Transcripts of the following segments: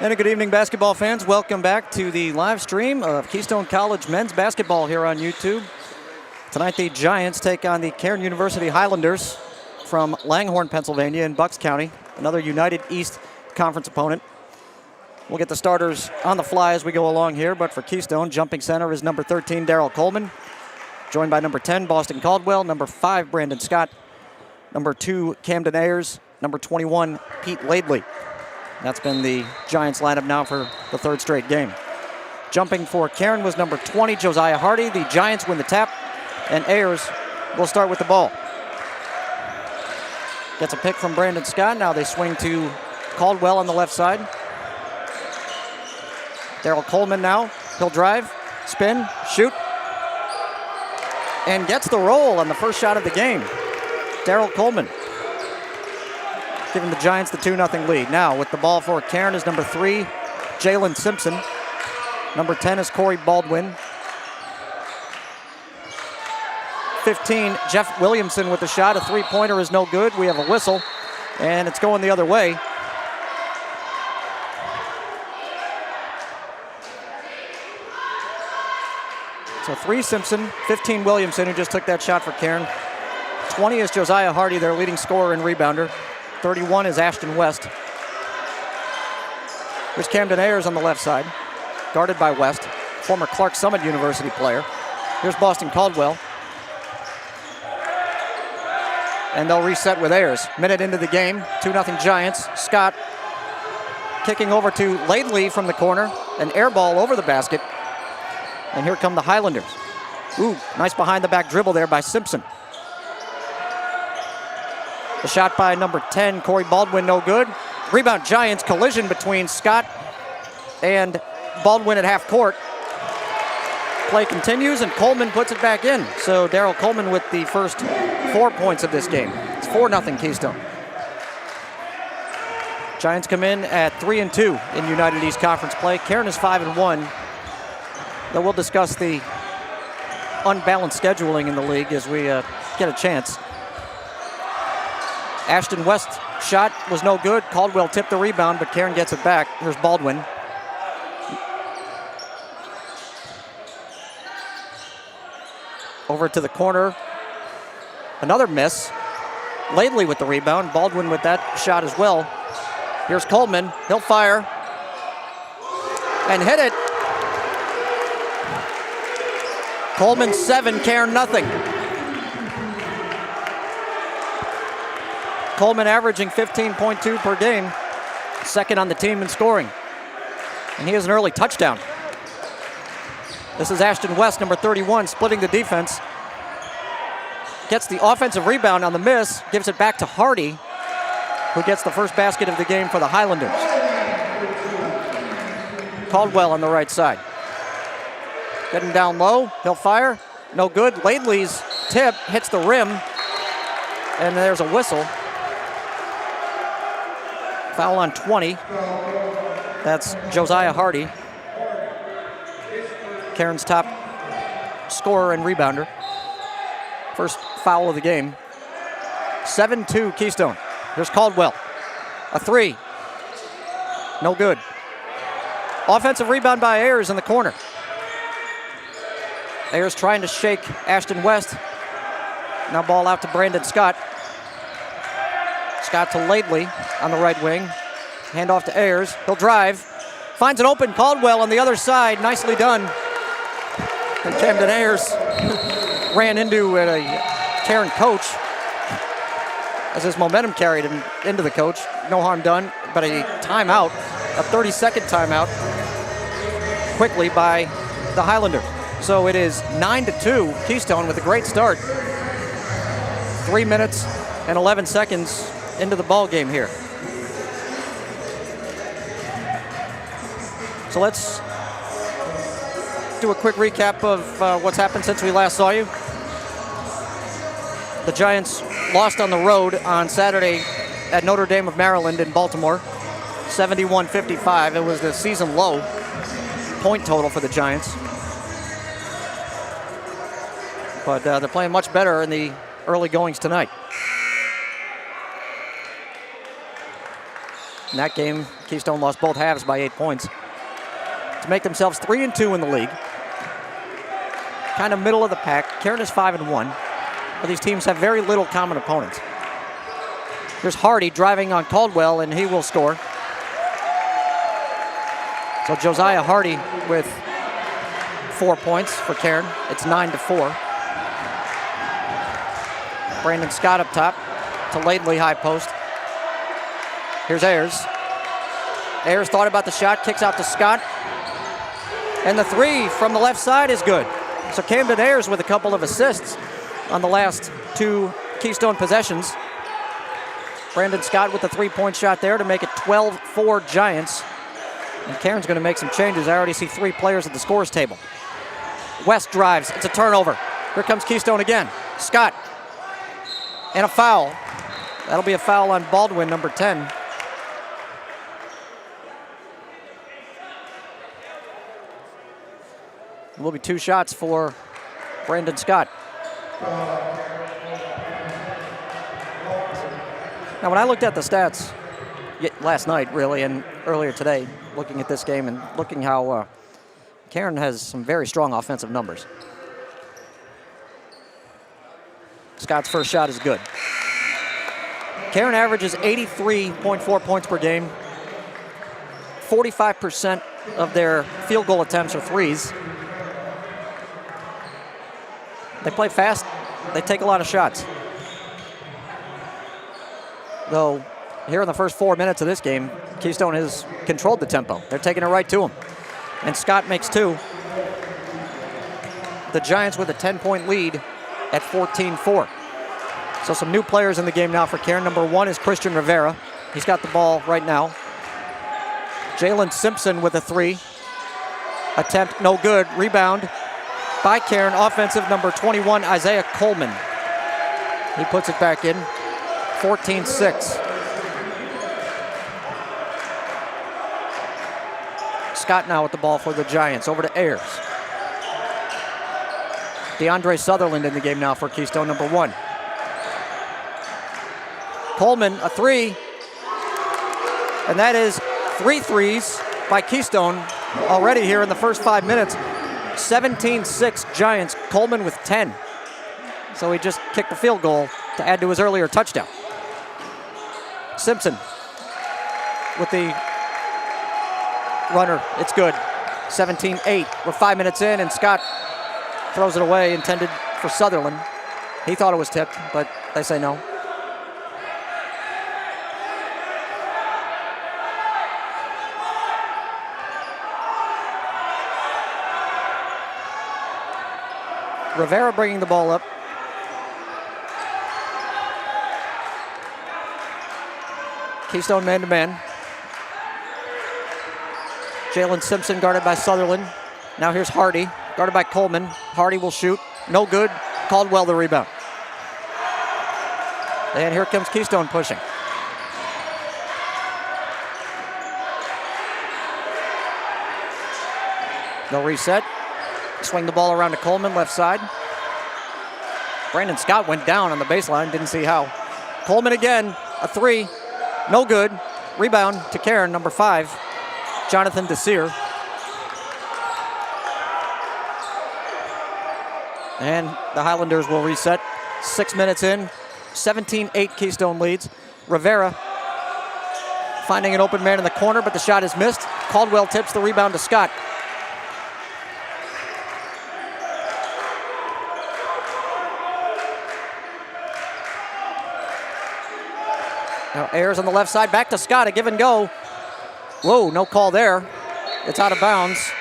And a good evening, basketball fans. Welcome back to the live stream of Keystone College men's basketball here on YouTube. Tonight, the Giants take on the Cairn University Highlanders from Langhorne, Pennsylvania in Bucks County, another United East Conference opponent. We'll get the starters on the fly as we go along here, but for Keystone, jumping center is number 13, Daryl Coleman, joined by number 10, Boston Caldwell, number 5, Brandon Scott, number 2, Camden Ayers, number 21, Pete Laidley. That's been the Giants lineup now for the third straight game. Jumping for Cairn was number 20, Josiah Hardy. The Giants win the tap, and Ayers will start with the ball. Gets a pick from Brandon Scott. Now they swing to Caldwell on the left side. Daryl Coleman now. He'll drive, spin, shoot, and gets the roll on the first shot of the game. Daryl Coleman giving the Giants the 2-0 lead. Now with the ball for Cairn is number 3, Jalen Simpson. Number 10 is Corey Baldwin. 15, Jeff Williamson with the shot. A three-pointer is no good. We have a whistle, and it's going the other way. So 3 Simpson, 15 Williamson, who just took that shot for Cairn. 20 is Josiah Hardy, their leading scorer and rebounder. 31 is Ashton West. Here's Camden Ayers on the left side, guarded by West, former Clark Summit University player. Here's Boston Caldwell. And they'll reset with Ayers. Minute into the game, 2-0 Giants. Scott kicking over to Laidley from the corner, an air ball over the basket. And here come the Highlanders. Ooh, nice behind the back dribble there by Simpson. The shot by number 10, Corey Baldwin, no good. Rebound Giants, collision between Scott and Baldwin at half court. Play continues and Coleman puts it back in. So Daryl Coleman with the first 4 points of this game. It's 4-0 Keystone. Giants come in at 3-2 in United East Conference play. Cairn is 5-1. Though we'll discuss the unbalanced scheduling in the league as we get a chance. Ashton West's shot was no good. Caldwell tipped the rebound, but Cairn gets it back. Here's Baldwin. Over to the corner. Another miss. Laidley with the rebound. Baldwin with that shot as well. Here's Coleman. He'll fire. And hit it. Coleman 7, Cairn nothing. Coleman averaging 15.2 per game, second on the team in scoring. And he has an early touchdown. This is Ashton West, number 31, splitting the defense. Gets the offensive rebound on the miss, gives it back to Hardy, who gets the first basket of the game for the Highlanders. Caldwell on the right side. Getting down low, he'll fire, no good. Laidley's tip hits the rim, and there's a whistle. Foul on 20. That's Josiah Hardy, Cairn's top scorer and rebounder. First foul of the game. 7-2 Keystone. Here's Caldwell. A three. No good. Offensive rebound by Ayers in the corner. Ayers trying to shake Ashton West. Now ball out to Brandon Scott. Scott to Laidley on the right wing. Hand off to Ayers. He'll drive. Finds an open Caldwell on the other side. Nicely done. And Camden Ayers ran into a Cairn coach as his momentum carried him into the coach. No harm done, but a timeout, a 30-second timeout, quickly by the Highlanders. So it is 9-2 Keystone with a great start. 3 minutes and 11 seconds into the ball game here. So let's do a quick recap of what's happened since we last saw you. The Giants lost on the road on Saturday at Notre Dame of Maryland in Baltimore, 71-55. It was the season low point total for the Giants. But they're playing much better in the early goings tonight. In that game, Keystone lost both halves by 8 points to make themselves 3-2 in the league. Kind of middle of the pack. Cairn is 5-1. But these teams have very little common opponents. Here's Hardy driving on Caldwell, and he will score. So Josiah Hardy with 4 points for Cairn. It's 9-4. Brandon Scott up top to Laidley, high post. Here's Ayers. Ayers thought about the shot, kicks out to Scott. And the three from the left side is good. So Camden Ayers with a couple of assists on the last two Keystone possessions. Brandon Scott with the three-point shot there to make it 12-4 Giants. And Cairn's going to make some changes. I already see 3 players at the scores table. West drives. It's a turnover. Here comes Keystone again. Scott. And a foul. That'll be a foul on Baldwin, number 10. It will be 2 shots for Brandon Scott. Now, when I looked at the stats last night, really, and earlier today, looking at this game and looking how Cairn has some very strong offensive numbers. Scott's first shot is good. Cairn averages 83.4 points per game. 45% of their field goal attempts are threes. They play fast. They take a lot of shots. Though, here in the first 4 minutes of this game, Keystone has controlled the tempo. They're taking it right to him. And Scott makes 2. The Giants with a 10-point lead at 14-4. So some new players in the game now for Cairn. Number 1 is Christian Rivera. He's got the ball right now. Jalen Simpson with a 3. Attempt no good. Rebound by Cairn. Offensive number 21, Isaiah Coleman. He puts it back in. 14-6. Scott now with the ball for the Giants. Over to Ayers. DeAndre Sutherland in the game now for Keystone, number 1. Coleman, a 3. And that is 3 threes by Keystone already here in the first 5 minutes. 17-6 Giants. Coleman with 10. So he just kicked the field goal to add to his earlier touchdown. Simpson with the runner. It's good. 17-8. We're 5 minutes in, and Scott throws it away, intended for Sutherland. He thought it was tipped, but they say no. Rivera bringing the ball up. Keystone man-to-man. Jalen Simpson guarded by Sutherland. Now here's Hardy, guarded by Coleman. Hardy will shoot. No good. Caldwell the rebound. And here comes Keystone pushing. They'll reset. Swing the ball around to Coleman, left side. Brandon Scott went down on the baseline, didn't see how. Coleman again, a three, no good. Rebound to Cairn, number 5, Jonathan Desir. And the Highlanders will reset. 6 minutes in, 17-8 Keystone leads. Rivera finding an open man in the corner, but the shot is missed. Caldwell tips the rebound to Scott. Now Ayers on the left side, back to Scott, a give and go. Whoa, no call there. It's out of bounds.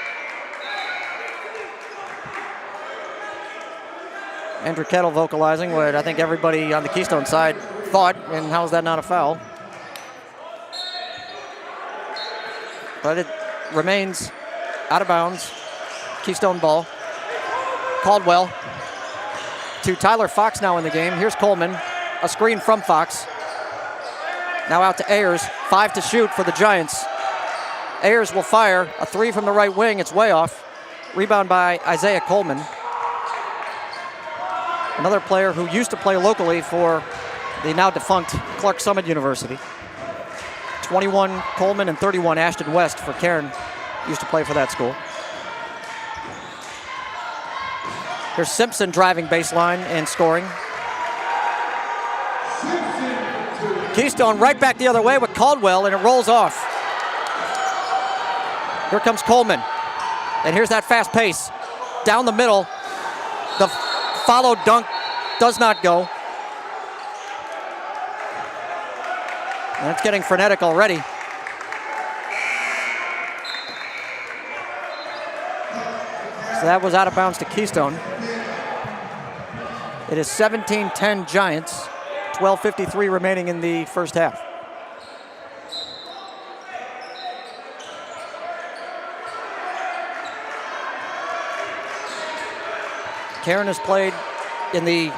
Andrew Kettle vocalizing what I think everybody on the Keystone side thought, and how is that not a foul? But it remains out of bounds. Keystone ball. Caldwell to Tyler Fox now in the game. Here's Coleman, a screen from Fox. Now out to Ayers, 5 to shoot for the Giants. Ayers will fire, a 3 from the right wing, it's way off. Rebound by Isaiah Coleman. Another player who used to play locally for the now defunct Clark Summit University. 21 Coleman and 31 Ashton West for Cairn, used to play for that school. Here's Simpson driving baseline and scoring. Keystone right back the other way with Caldwell, and it rolls off. Here comes Coleman, and here's that fast pace. Down the middle, the follow dunk does not go. And it's getting frenetic already. So that was out of bounds to Keystone. It is 17-10 Giants. 12:53 remaining in the first half. Cairn has played in the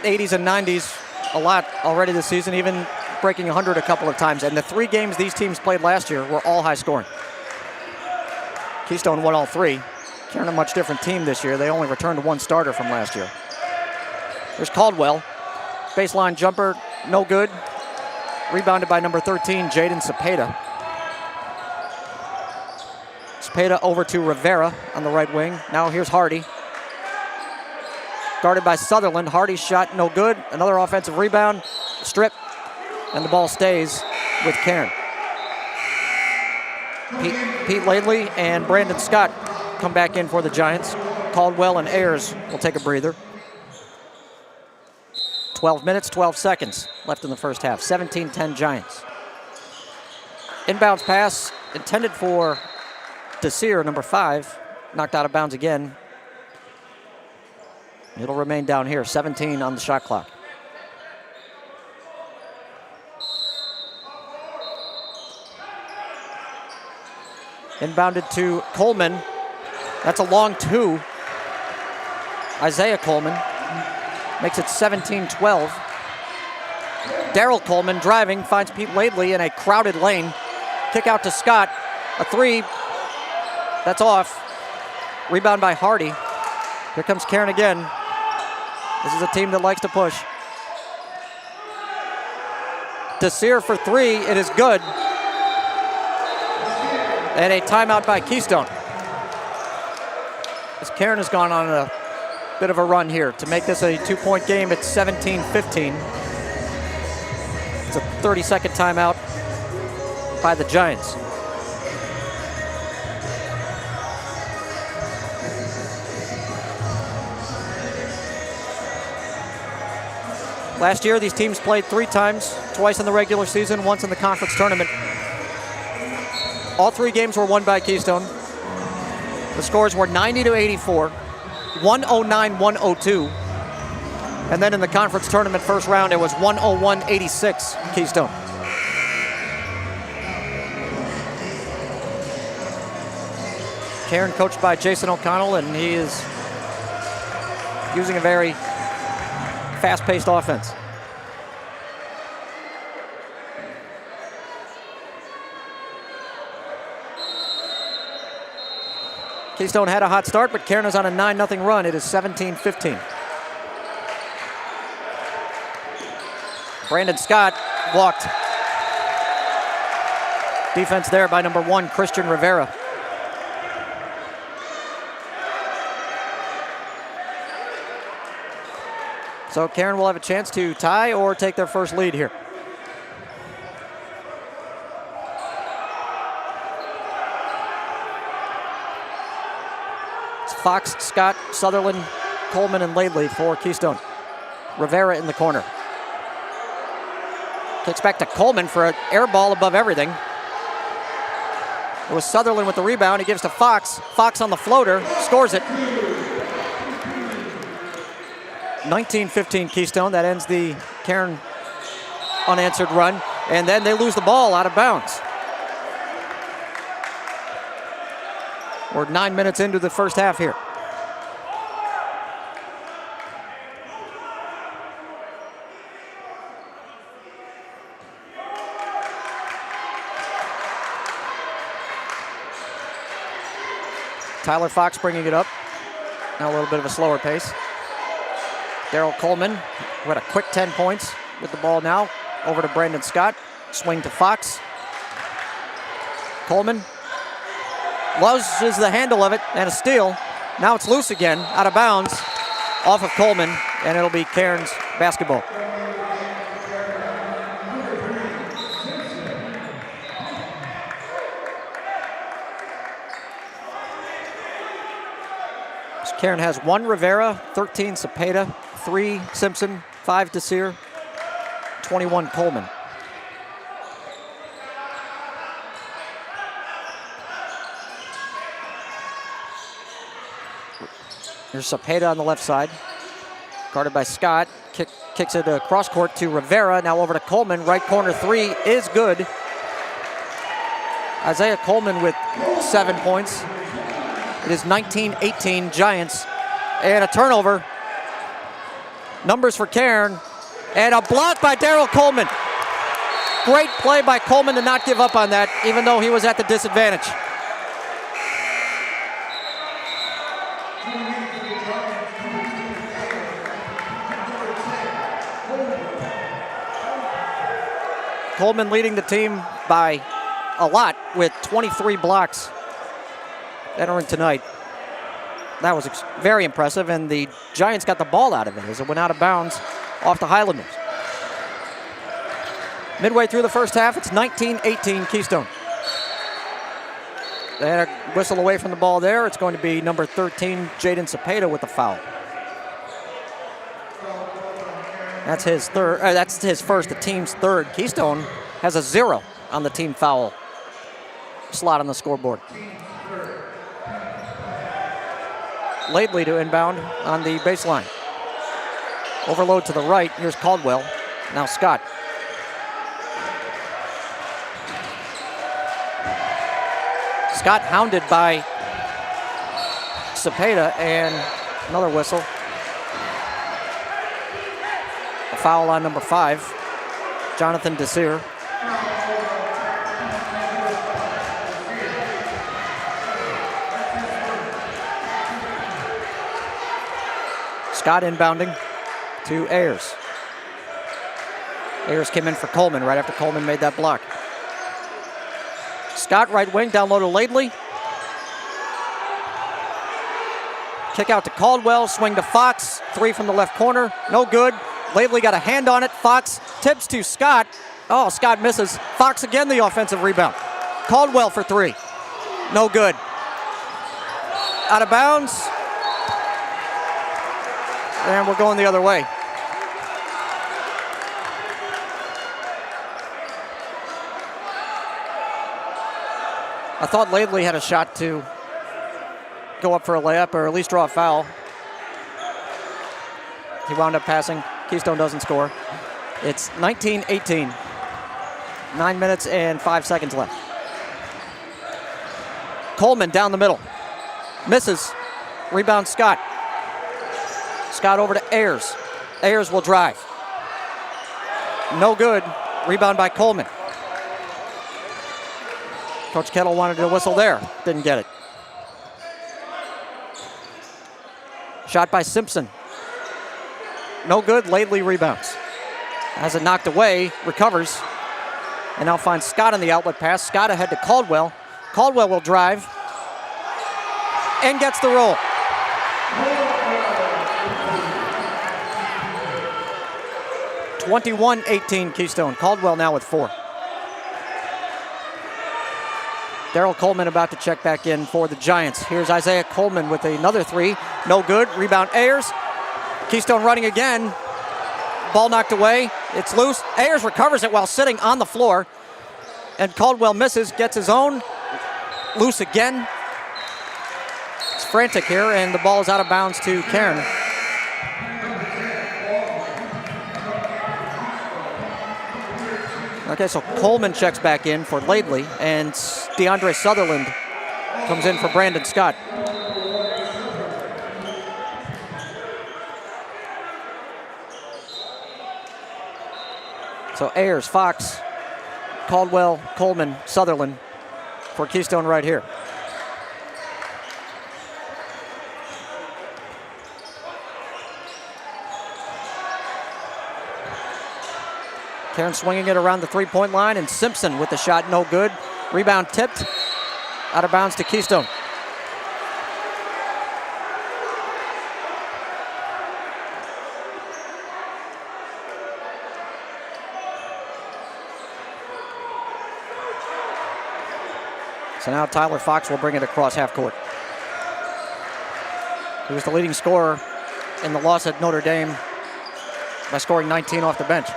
80s and 90s a lot already this season, even breaking 100 a couple of times. And the 3 games these teams played last year were all high scoring. Keystone won all 3. Cairn a much different team this year. They only returned 1 starter from last year. There's Caldwell. Baseline jumper, no good. Rebounded by number 13, Jaden Cepeda. Cepeda over to Rivera on the right wing. Now here's Hardy. Guarded by Sutherland. Hardy's shot, no good. Another offensive rebound, strip, and the ball stays with Cairn. Pete Laidley and Brandon Scott come back in for the Giants. Caldwell and Ayers will take a breather. 12 minutes, 12 seconds left in the first half. 17-10 Giants. Inbounds pass intended for Desir, number 5. Knocked out of bounds again. It'll remain down here. 17 on the shot clock. Inbounded to Coleman. That's a long 2. Isaiah Coleman. Makes it 17-12. Daryl Coleman driving, finds Pete Laidley in a crowded lane. Kick out to Scott, a 3. That's off. Rebound by Hardy. Here comes Cairn again. This is a team that likes to push. Desir for 3, it is good. And a timeout by Keystone. As Cairn has gone on a bit of a run here to make this a 2-point game. It's 17-15. It's a 30-second timeout by the Giants. Last year, these teams played 3 times, twice in the regular season, once in the conference tournament. All 3 games were won by Keystone. The scores were 90-84, 109-102. And then in the conference tournament first round, it was 101-86 Keystone. Cairn coached by Jason O'Connell, and he is using a very fast-paced offense. Keystone had a hot start, but Cairn is on a 9-0 run. It is 17-15. Brandon Scott walked. Defense there by number 1, Christian Rivera. So Cairn will have a chance to tie or take their first lead here. It's Fox, Scott, Sutherland, Coleman, and Laidley for Keystone. Rivera in the corner. Kicks back to Coleman for an air ball above everything. It was Sutherland with the rebound. He gives to Fox. Fox on the floater, scores it. 19-15 Keystone. That ends the Cairn unanswered run. And then they lose the ball out of bounds. We're 9 minutes into the first half here. Tyler Fox bringing it up. Now a little bit of a slower pace. Daryl Coleman, who had a quick 10 points with the ball now. Over to Brandon Scott. Swing to Fox. Coleman loses the handle of it and a steal. Now it's loose again, out of bounds, off of Coleman, and it'll be Cairn's basketball. Cairn has 1 Rivera, 13 Cepeda, 3 Simpson, 5 Desir, 21 Coleman. There's Cepeda on the left side, guarded by Scott. Kicks it across court to Rivera. Now over to Coleman. Right corner 3 is good. Isaiah Coleman with 7 points. It is 19-18 Giants. And a turnover. Numbers for Cairn. And a block by Daryl Coleman. Great play by Coleman to not give up on that, even though he was at the disadvantage. Coleman leading the team by a lot with 23 blocks entering tonight. That was very impressive, and the Giants got the ball out of it as it went out of bounds off the Highlanders. Midway through the first half, it's 19-18 Keystone. They had a whistle away from the ball there. It's going to be number 13, Jaden Cepeda, with the foul. That's his third. That's his first, the team's third. Keystone has a 0 on the team foul slot on the scoreboard. Laidley to inbound on the baseline. Overload to the right. Here's Caldwell. Now Scott. Scott hounded by Cepeda, and another whistle. A foul on number 5, Jonathan Desir. Scott inbounding to Ayers. Ayers came in for Coleman right after Coleman made that block. Scott right wing, down low to Laidley. Kick out to Caldwell, swing to Fox. 3 from the left corner, no good. Laidley got a hand on it. Fox tips to Scott. Oh, Scott misses. Fox again the offensive rebound. Caldwell for 3, no good. Out of bounds. And we're going the other way. I thought Laidley had a shot to go up for a layup or at least draw a foul. He wound up passing. Keystone doesn't score. It's 19-18. 9 minutes and 5 seconds left. Coleman down the middle. Misses. Rebound Scott. Scott over to Ayers. Ayers will drive. No good. Rebound by Coleman. Coach Kettle wanted to whistle there. Didn't get it. Shot by Simpson. No good. Laidley rebounds. Has it knocked away. Recovers. And now finds Scott on the outlet pass. Scott ahead to Caldwell. Caldwell will drive. And gets the roll. (21-18) Keystone. Caldwell now with 4. Darryl Coleman about to check back in for the Giants. Here's Isaiah Coleman with another 3. No good. Rebound Ayers. Keystone running again. Ball knocked away. It's loose. Ayers recovers it while sitting on the floor. And Caldwell misses, gets his own. Loose again. It's frantic here, and the ball is out of bounds to Cairn. Okay, so Coleman checks back in for Laidley, and DeAndre Sutherland comes in for Brandon Scott. So Ayers, Fox, Caldwell, Coleman, Sutherland for Keystone right here. Cairn swinging it around the three-point line, and Simpson with the shot, no good. Rebound tipped, out of bounds to Keystone. So now Tyler Fox will bring it across half court. He was the leading scorer in the loss at Notre Dame by scoring 19 off the bench.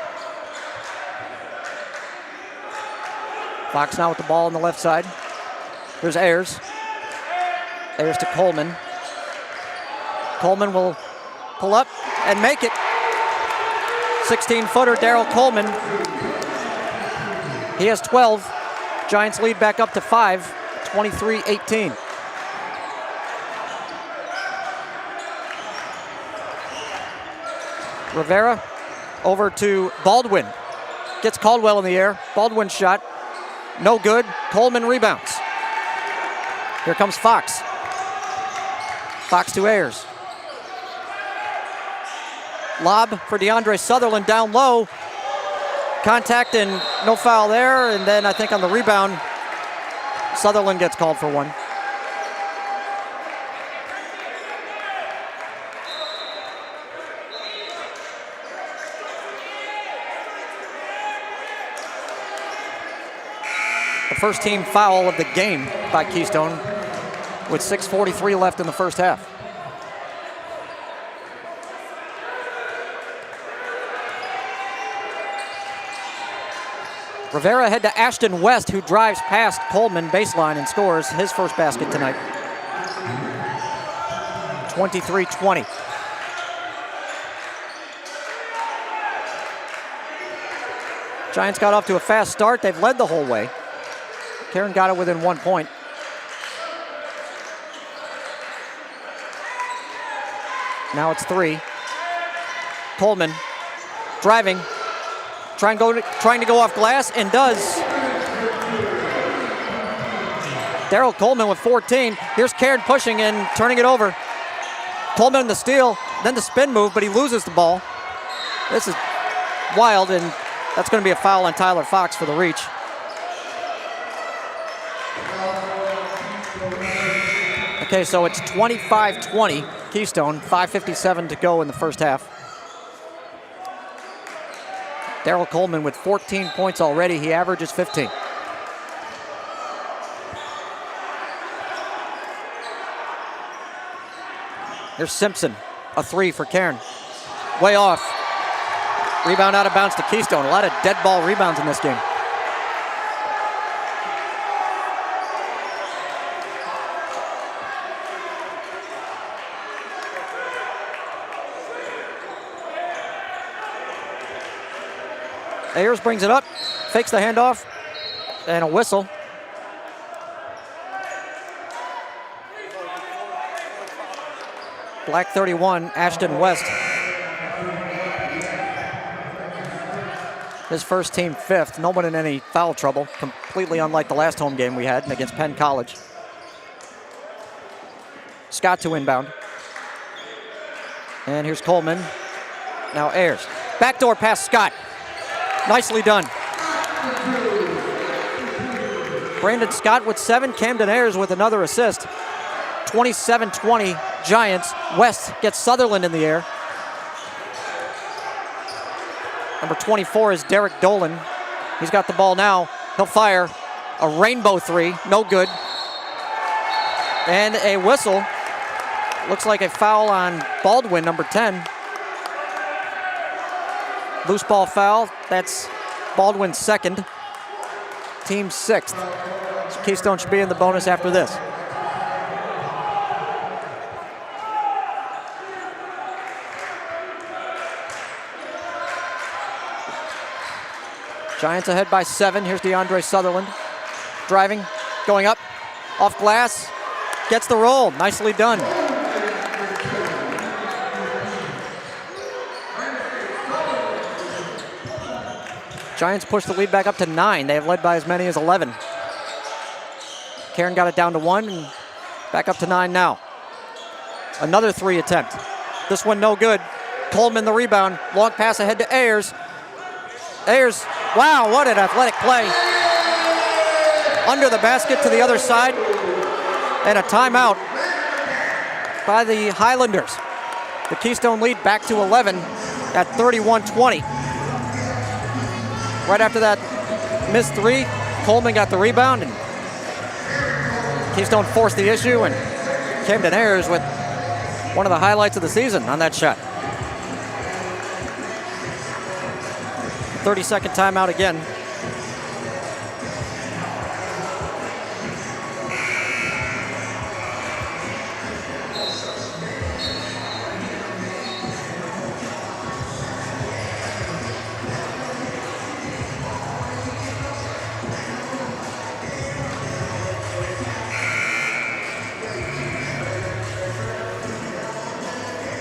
Fox now with the ball on the left side. Here's Ayers. Ayers to Coleman. Coleman will pull up and make it. 16-footer Darryl Coleman. He has 12. Giants lead back up to 5, 23-18. Rivera over to Baldwin. Gets Caldwell in the air. Baldwin shot. No good. Coleman rebounds. Here comes Fox. Fox to Ayers. Lob for DeAndre Sutherland down low. Contact and no foul there. And then I think on the rebound, Sutherland gets called for one. The first team foul of the game by Keystone with 6:43 left in the first half. Rivera ahead to Ashton West, who drives past Coleman baseline and scores his first basket tonight. 23-20. Giants got off to a fast start. They've led the whole way. Cairn got it within 1 point. Now it's 3. Coleman driving, trying to go off glass, and does. Darryl Coleman with 14. Here's Cairn pushing and turning it over. Coleman the steal, then the spin move, but he loses the ball. This is wild, and that's going to be a foul on Tyler Fox for the reach. Okay, so it's 25-20 Keystone, 5:57 to go in the first half. Darryl Coleman with 14 points already. He averages 15. Here's Simpson, a 3 for Cairn. Way off. Rebound out of bounds to Keystone. A lot of dead ball rebounds in this game. Ayers brings it up, fakes the handoff, and a whistle. Black 31, Ashton West. His first team 5th. No one in any foul trouble. Completely unlike the last home game we had against Penn College. Scott to inbound. And here's Coleman. Now Ayers. Backdoor pass Scott. Nicely done. Brandon Scott with 7. Camden Ayers with another assist. 27-20 Giants. West gets Sutherland in the air. Number 24 is Derek Dolan. He's got the ball now. He'll fire a rainbow 3. No good. And a whistle. Looks like a foul on Baldwin, number 10. Loose ball foul. That's Baldwin's 2nd. Team 6th. So Keystone should be in the bonus after this. Giants ahead by 7. Here's DeAndre Sutherland. Driving, going up, off glass, gets the roll. Nicely done. Giants push the lead back up to 9. They have led by as many as 11. Cairn got it down to 1 and back up to 9 now. Another 3 attempt. This one no good. Coleman the rebound. Long pass ahead to Ayers. Ayers, wow, what an athletic play. Under the basket to the other side. And a timeout by the Highlanders. The Keystone lead back to 11 at 31-20. Right after that missed 3, Coleman got the rebound, and Keystone forced the issue, and Camden Ayers with one of the highlights of the season on that shot. 30-second timeout again.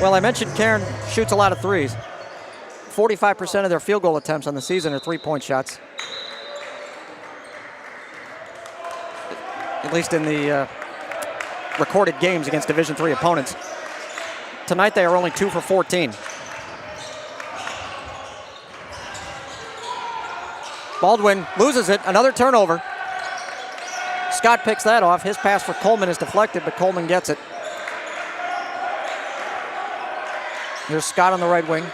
Well, I mentioned Cairn shoots a lot of threes. 45% of their field goal attempts on the season are three-point shots. At least in the recorded games against Division III opponents. Tonight they are only 2 for 14. Baldwin loses it, another turnover. Scott picks that off. His pass for Coleman is deflected, but Coleman gets it. Here's Scott on the right wing.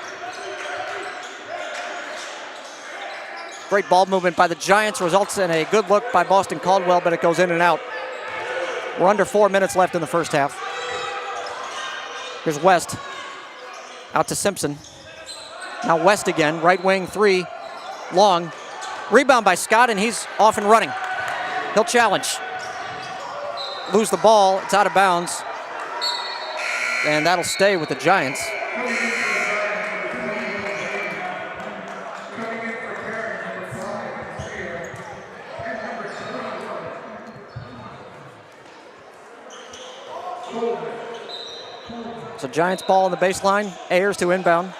Great ball movement by the Giants results in a good look by Boston Caldwell, but it goes in and out. We're under 4 minutes left in the first half. Here's West. Out to Simpson. Now West again, right wing 3, long. Rebound by Scott, and he's off and running. He'll challenge. Lose the ball, it's out of bounds. And that'll stay with the Giants. So Giants ball on the baseline. Ayers to inbound.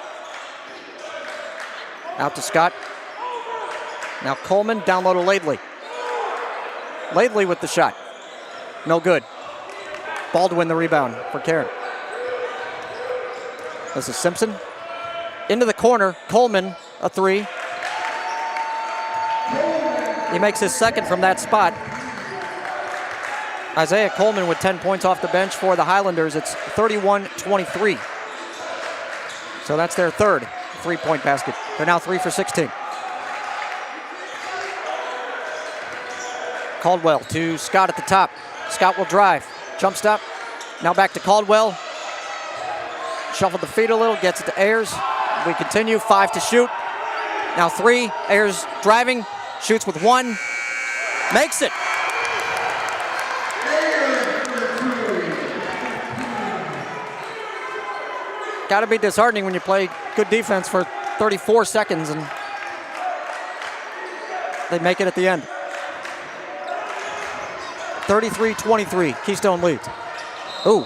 Out to Scott. Now Coleman down low to Laidley. Laidley with the shot. No good. Baldwin the rebound for Cairn. This is Simpson. Into the corner. Coleman, a 3. He makes his 2nd from that spot. Isaiah Coleman with 10 points off the bench for the Highlanders. It's 31-23. So that's their 3rd 3-point basket. They're now 3 for 16. Caldwell to Scott at the top. Scott will drive. Jump stop. Now back to Caldwell. Shuffled the feet a little, gets it to Ayers. We continue, 5 to shoot. Now 3, Ayers driving, shoots with 1, makes it. Got to be disheartening when you play good defense for 34 seconds and They make it at the end. 33-23, Keystone leads. Ooh,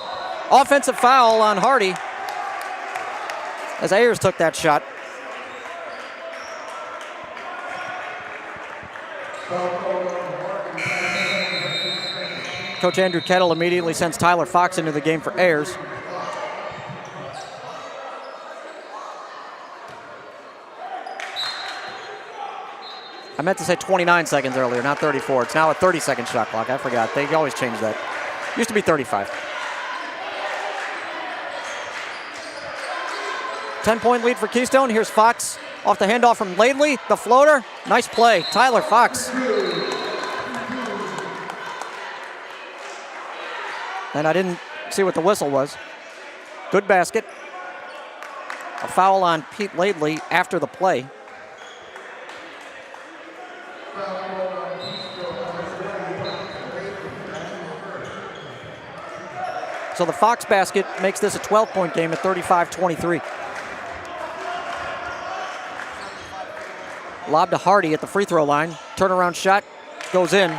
offensive foul on Hardy as Ayers took that shot. Coach Andrew Kettle immediately sends Tyler Fox into the game for Ayers. I meant to say 29 seconds earlier, not 34. It's now a 30-second shot clock. I forgot. They always change that. Used to be 35. 10-point lead for Keystone. Here's Fox off the handoff from Laidley. The floater. Nice play. Tyler Fox. And I didn't see what the whistle was. Good basket. A foul on Pete Laidley after the play. So the Fox basket makes this a 12-point game at 35-23. Lob to Hardy at the free throw line. Turnaround shot goes in.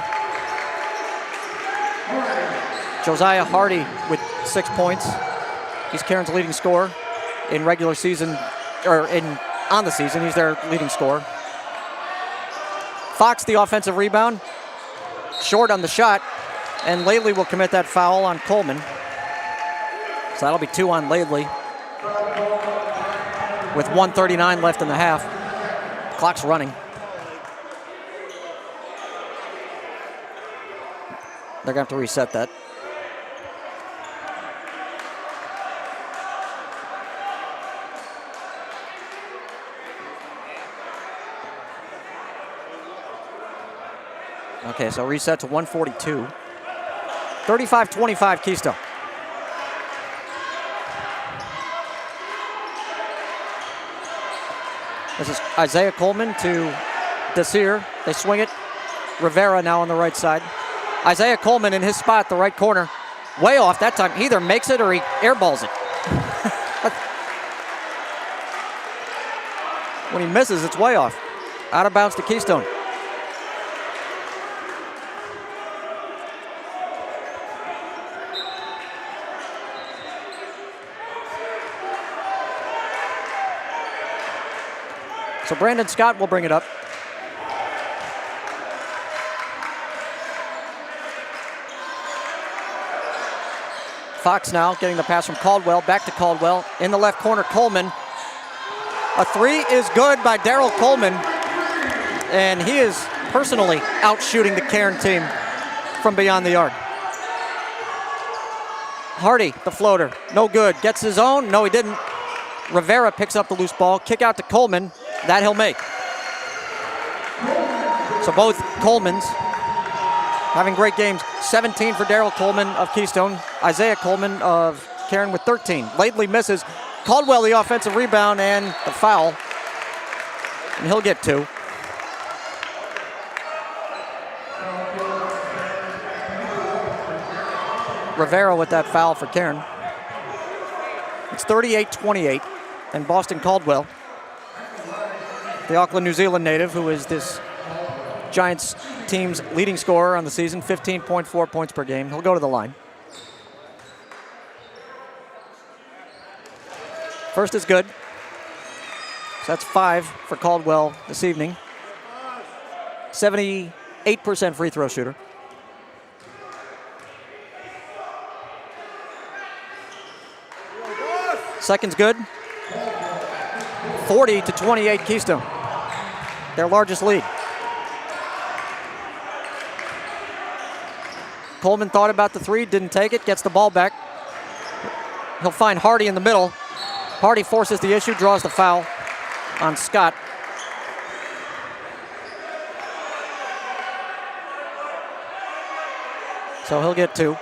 Josiah Hardy with 6 points. He's Cairn's leading scorer in regular season, or on the season. He's their leading scorer. Fox, the offensive rebound. Short on the shot. And Laidley will commit that foul on Coleman. So that'll be 2 on Laidley. With 1:39 left in the half. Clock's running. They're going to have to reset that. Okay, so reset to 142. 35-25 Keystone. This is Isaiah Coleman to Desir. They swing it. Rivera now on the right side. Isaiah Coleman in his spot, the right corner. Way off that time. He either makes it or he airballs it. When he misses, it's way off. Out of bounds to Keystone. So Brandon Scott will bring it up. Fox now getting the pass from Caldwell, back to Caldwell. In the left corner, Coleman. A three is good by Daryl Coleman. And he is personally out shooting the Cairn team from beyond the arc. Hardy, the floater, no good. Gets his own, no he didn't. Rivera picks up the loose ball, kick out to Coleman. That he'll make. So both Colemans having great games. 17 for Daryl Coleman of Keystone. Isaiah Coleman of Cairn with 13. Laidley misses. Caldwell the offensive rebound and the foul. And he'll get 2. Rivera with that foul for Cairn. It's 38-28. And Boston Caldwell, the Auckland, New Zealand native, who is this Giants team's leading scorer on the season, 15.4 points per game. He'll go to the line. First is good. So that's 5 for Caldwell this evening. 78% free throw shooter. Second's good. 40-28 Keystone. Their largest lead. Coleman thought about the three, didn't take it, gets the ball back. He'll find Hardy in the middle. Hardy forces the issue, draws the foul on Scott. So he'll get 2.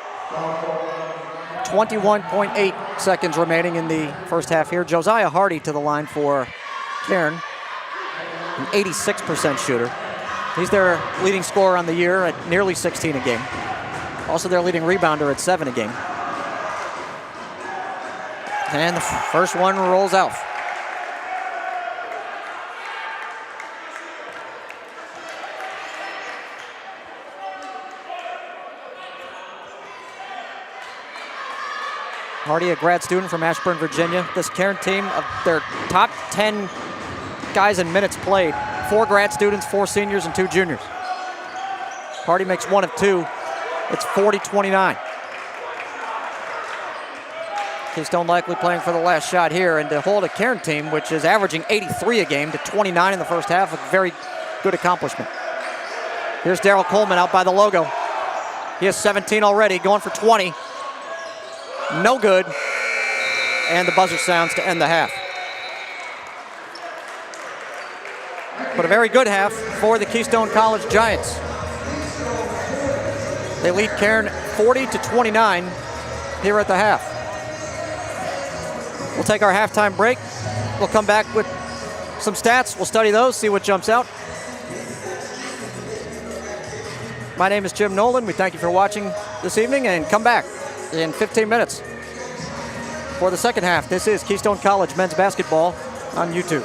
21.8 seconds remaining in the first half here. Josiah Hardy to the line for Cairn, an 86% shooter. He's their leading scorer on the year at nearly 16 a game. Also their leading rebounder at 7 a game. And the first one rolls out. Hardy, a grad student from Ashburn, Virginia. This Cairn team, of their top 10 guys in minutes played, 4 grad students, 4 seniors, and 2 juniors. Hardy makes 1 of 2. It's 40-29. Keystone likely playing for the last shot here, and to hold a Cairn team, which is averaging 83 a game, to 29 in the first half, a very good accomplishment. Here's Daryl Coleman out by the logo. He has 17 already, going for 20. No good. And the buzzer sounds to end the half. But a very good half for the Keystone College Giants. They lead Cairn 40-29 here at the half. We'll take our halftime break. We'll come back with some stats. We'll study those, see what jumps out. My name is Jim Nolan. We thank you for watching this evening, and come back in 15 minutes for the second half. This is Keystone College men's basketball on YouTube.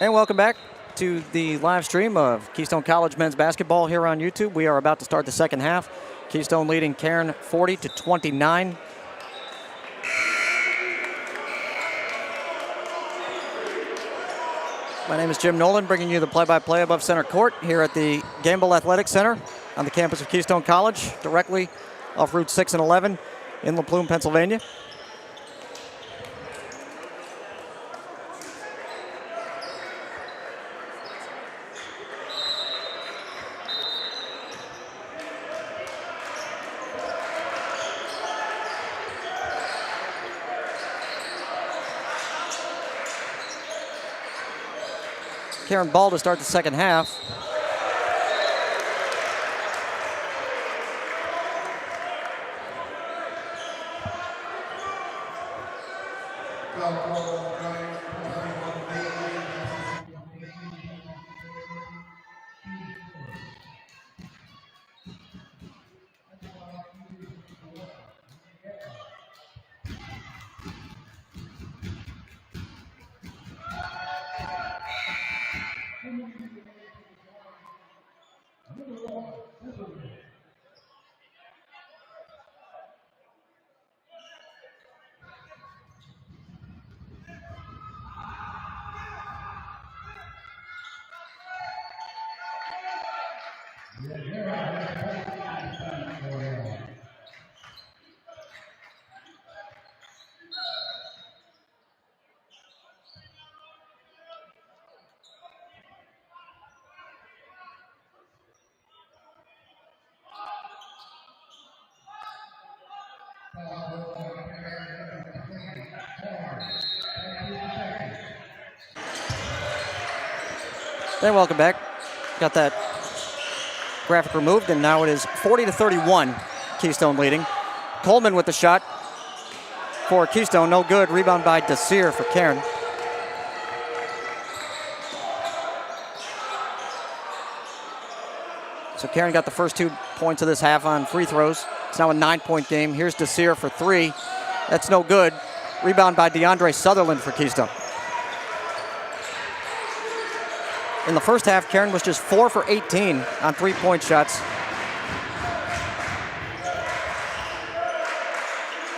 And welcome back to the live stream of Keystone College men's basketball here on YouTube. We are about to start the second half. Keystone leading Cairn 40-29. My name is Jim Nolan, bringing you the play-by-play above center court here at the Gamble Athletic Center on the campus of Keystone College, directly off Route 6 and 11 in La Plume, Pennsylvania. Cairn ball to start the second half. And welcome back. Got that graphic removed, and now it is 40-31, Keystone leading. Coleman with the shot for Keystone, no good. Rebound by Desir for Cairn. So Cairn got the first 2 points of this half on free throws. It's now a 9-point game. Here's Desir for 3. That's no good. Rebound by DeAndre Sutherland for Keystone. In the first half, Cairn was just 4 for 18 on 3-point shots.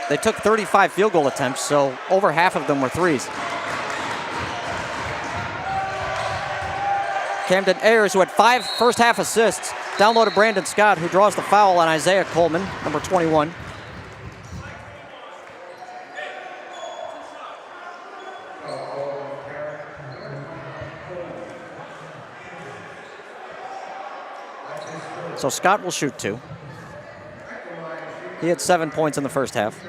They took 35 field goal attempts, so over half of them were threes. Camden Ayers, who had 5 first half assists, downloaded Brandon Scott, who draws the foul on Isaiah Coleman, number 21. So Scott will shoot 2. He had 7 points in the first half.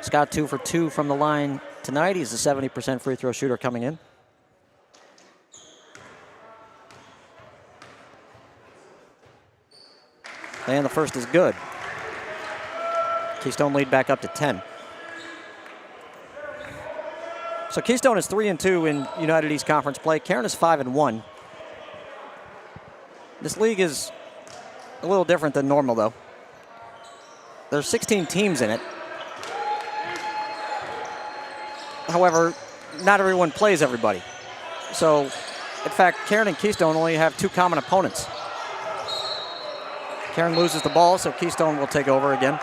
Scott 2 for 2 from the line tonight. He's a 70% free throw shooter coming in. And the first is good. Keystone lead back up to 10. So Keystone is 3-2 in United East Conference play. Cairn is 5-1. This league is a little different than normal, though. There's 16 teams in it. However, not everyone plays everybody. So, in fact, Cairn and Keystone only have 2 common opponents. Cairn loses the ball, so Keystone will take over again.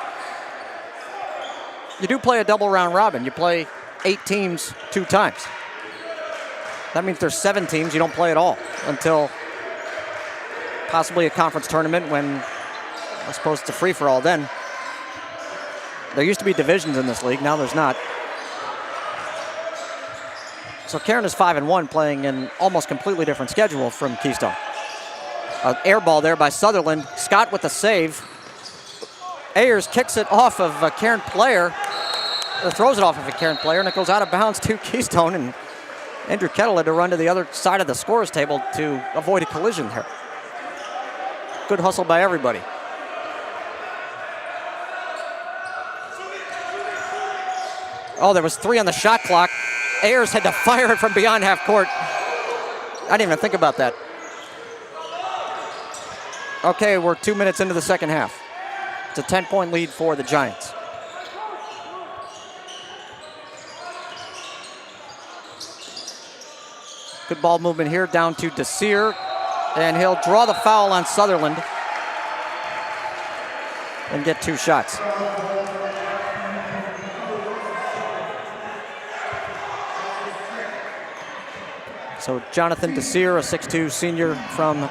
You do play a double round robin. You play 8 teams 2 times. That means there's 7 teams you don't play at all until possibly a conference tournament, when I suppose it's a free-for-all then. There used to be divisions in this league. Now there's not. So Cairn is 5-1, playing an almost completely different schedule from Keystone. An air ball there by Sutherland. Scott with the save. Ayers kicks it off of a Cairn player, or throws it off of a Cairn player, and it goes out of bounds to Keystone, and Andrew Kettle had to run to the other side of the scorer's table to avoid a collision there. Good hustle by everybody. Oh, there was 3 on the shot clock. Ayers had to fire it from beyond half court. I didn't even think about that. Okay, we're 2 minutes into the second half. It's a 10-point lead for the Giants. Good ball movement here down to Desir, and he'll draw the foul on Sutherland and get 2 shots. So Jonathan Desir, a 6'2 senior from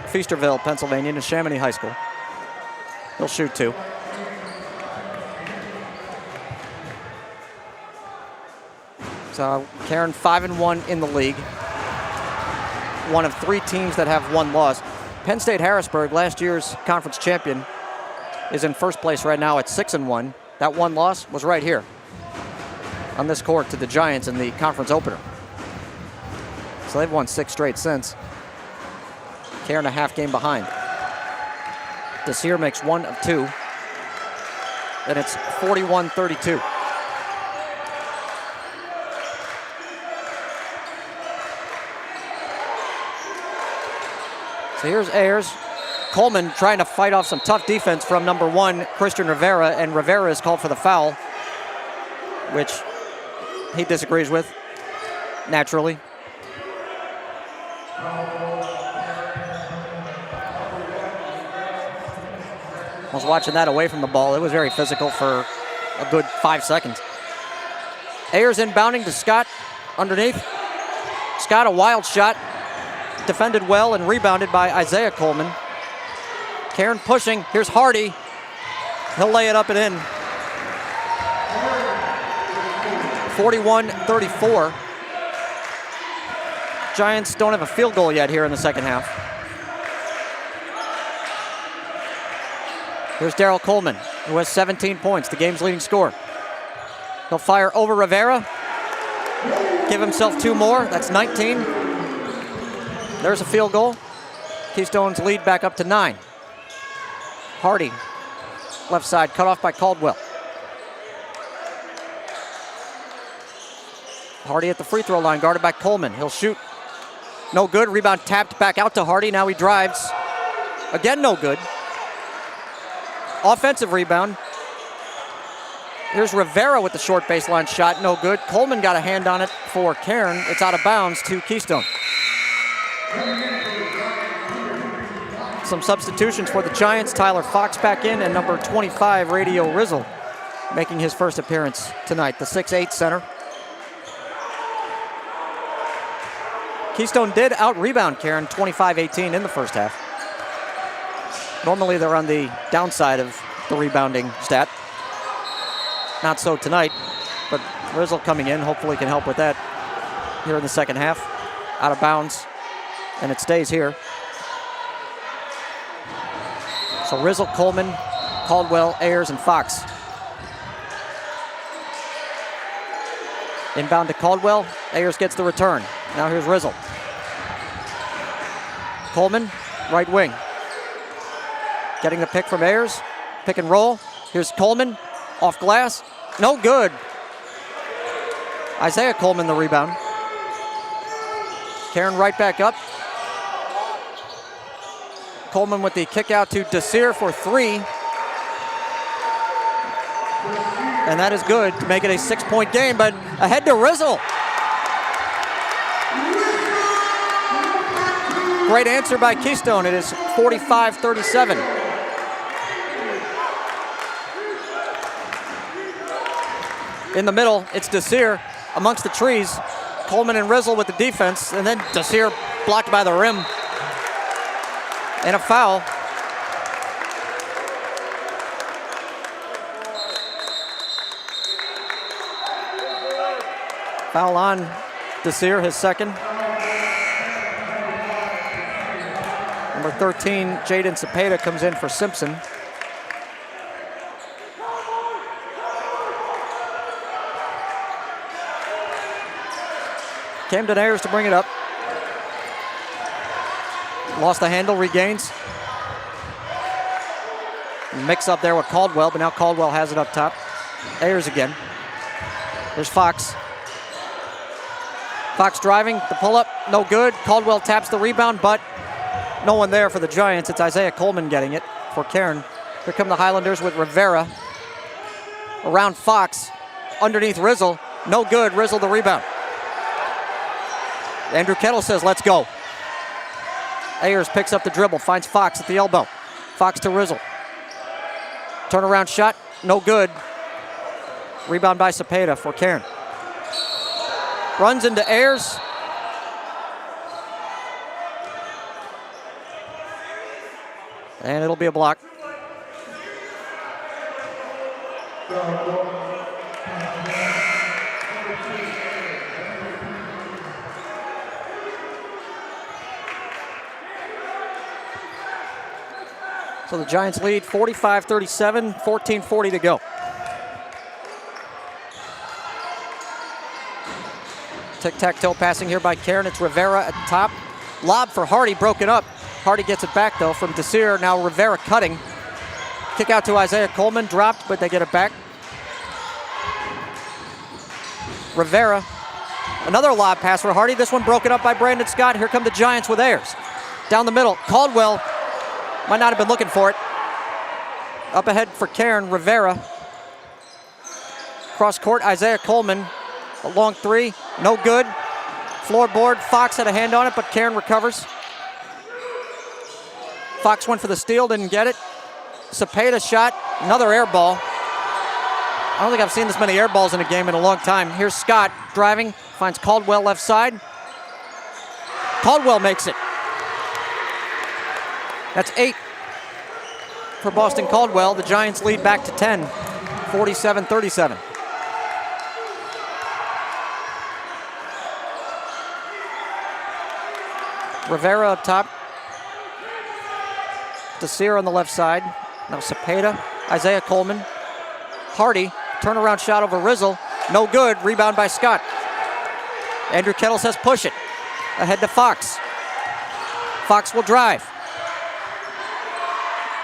Feasterville, Pennsylvania, to Chamonix High School. He'll shoot 2. So Cairn 5-1 in the league. One of 3 teams that have 1 loss. Penn State Harrisburg, last year's conference champion, is in first place right now at 6-1. That 1 loss was right here on this court to the Giants in the conference opener. So they've won 6 straight since. Cairn a half game behind. Desir makes 1 of 2. And it's 41-32. So here's Ayers. Coleman trying to fight off some tough defense from number 1, Christian Rivera, and Rivera is called for the foul, which he disagrees with, naturally. I was watching that away from the ball. It was very physical for a good 5 seconds. Ayers inbounding to Scott underneath. Scott, a wild shot. Defended well and rebounded by Isaiah Coleman. Cairn pushing. Here's Hardy. He'll lay it up and in. 41-34. Giants don't have a field goal yet here in the second half. Here's Daryl Coleman, who has 17 points, the game's leading scorer. He'll fire over Rivera. Give himself 2 more. That's 19. There's a field goal. Keystone's lead back up to 9. Hardy, left side, cut off by Caldwell. Hardy at the free throw line, guarded by Coleman. He'll shoot. No good. Rebound tapped back out to Hardy. Now he drives. Again, no good. Offensive rebound. Here's Rivera with the short baseline shot. No good. Coleman got a hand on it for Cairn. It's out of bounds to Keystone. Some substitutions for the Giants. Tyler Fox back in, and number 25, Radio Rizzle, making his first appearance tonight, the 6'8 center. Keystone did out-rebound Cairn 25-18 in the first half. Normally they're on the downside of the rebounding stat. Not so tonight, but Rizzle coming in hopefully can help with that here in the second half. Out of bounds, and it stays here. So Rizzle, Coleman, Caldwell, Ayers, and Fox. Inbound to Caldwell. Ayers gets the return. Now here's Rizzle. Coleman, right wing. Getting the pick from Ayers. Pick and roll. Here's Coleman. Off glass. No good. Isaiah Coleman the rebound. Cairn right back up. Coleman with the kick out to Desir for 3. And that is good to make it a 6-point game, but ahead to Rizzle. Great answer by Keystone. It is 45-37. In the middle, it's Desir amongst the trees. Coleman and Rizzle with the defense, and then Desir blocked by the rim. And a foul. Foul on Desir, his second. Number 13, Jaden Cepeda, comes in for Simpson. Camden Ayers to bring it up. Lost the handle, regains. Mix up there with Caldwell, but now Caldwell has it up top. Ayers again. There's Fox. Fox driving, the pull-up, no good. Caldwell taps the rebound, but no one there for the Giants. It's Isaiah Coleman getting it for Cairn. Here come the Highlanders with Rivera. Around Fox, underneath Rizzle. No good, Rizzle the rebound. Andrew Kettle says, let's go. Ayers picks up the dribble, finds Fox at the elbow. Fox to Rizzle. Turnaround shot, no good. Rebound by Cepeda for Cairn. Runs into Ayers. And it'll be a block. So the Giants lead 45-37, 14:40 to go. Tic-tac-toe passing here by Cairn. It's Rivera at the top. Lob for Hardy, broken up. Hardy gets it back though from Desir. Now Rivera cutting. Kick out to Isaiah Coleman, dropped, but they get it back. Rivera, another lob pass for Hardy. This one broken up by Brandon Scott. Here come the Giants with Ayers. Down the middle, Caldwell might not have been looking for it. Up ahead for Cairn, Rivera. Cross court, Isaiah Coleman. A long three, no good. Floorboard, Fox had a hand on it, but Cairn recovers. Fox went for the steal, didn't get it. Cepeda shot, another air ball. I don't think I've seen this many air balls in a game in a long time. Here's Scott driving, finds Caldwell left side. Caldwell makes it. That's 8 for Boston Caldwell. The Giants lead back to 10, 47-37. Rivera up top. Desir on the left side. Now Cepeda, Isaiah Coleman. Hardy, turnaround shot over Rizzle. No good, rebound by Scott. Andrew Kettle says push it. Ahead to Fox. Fox will drive.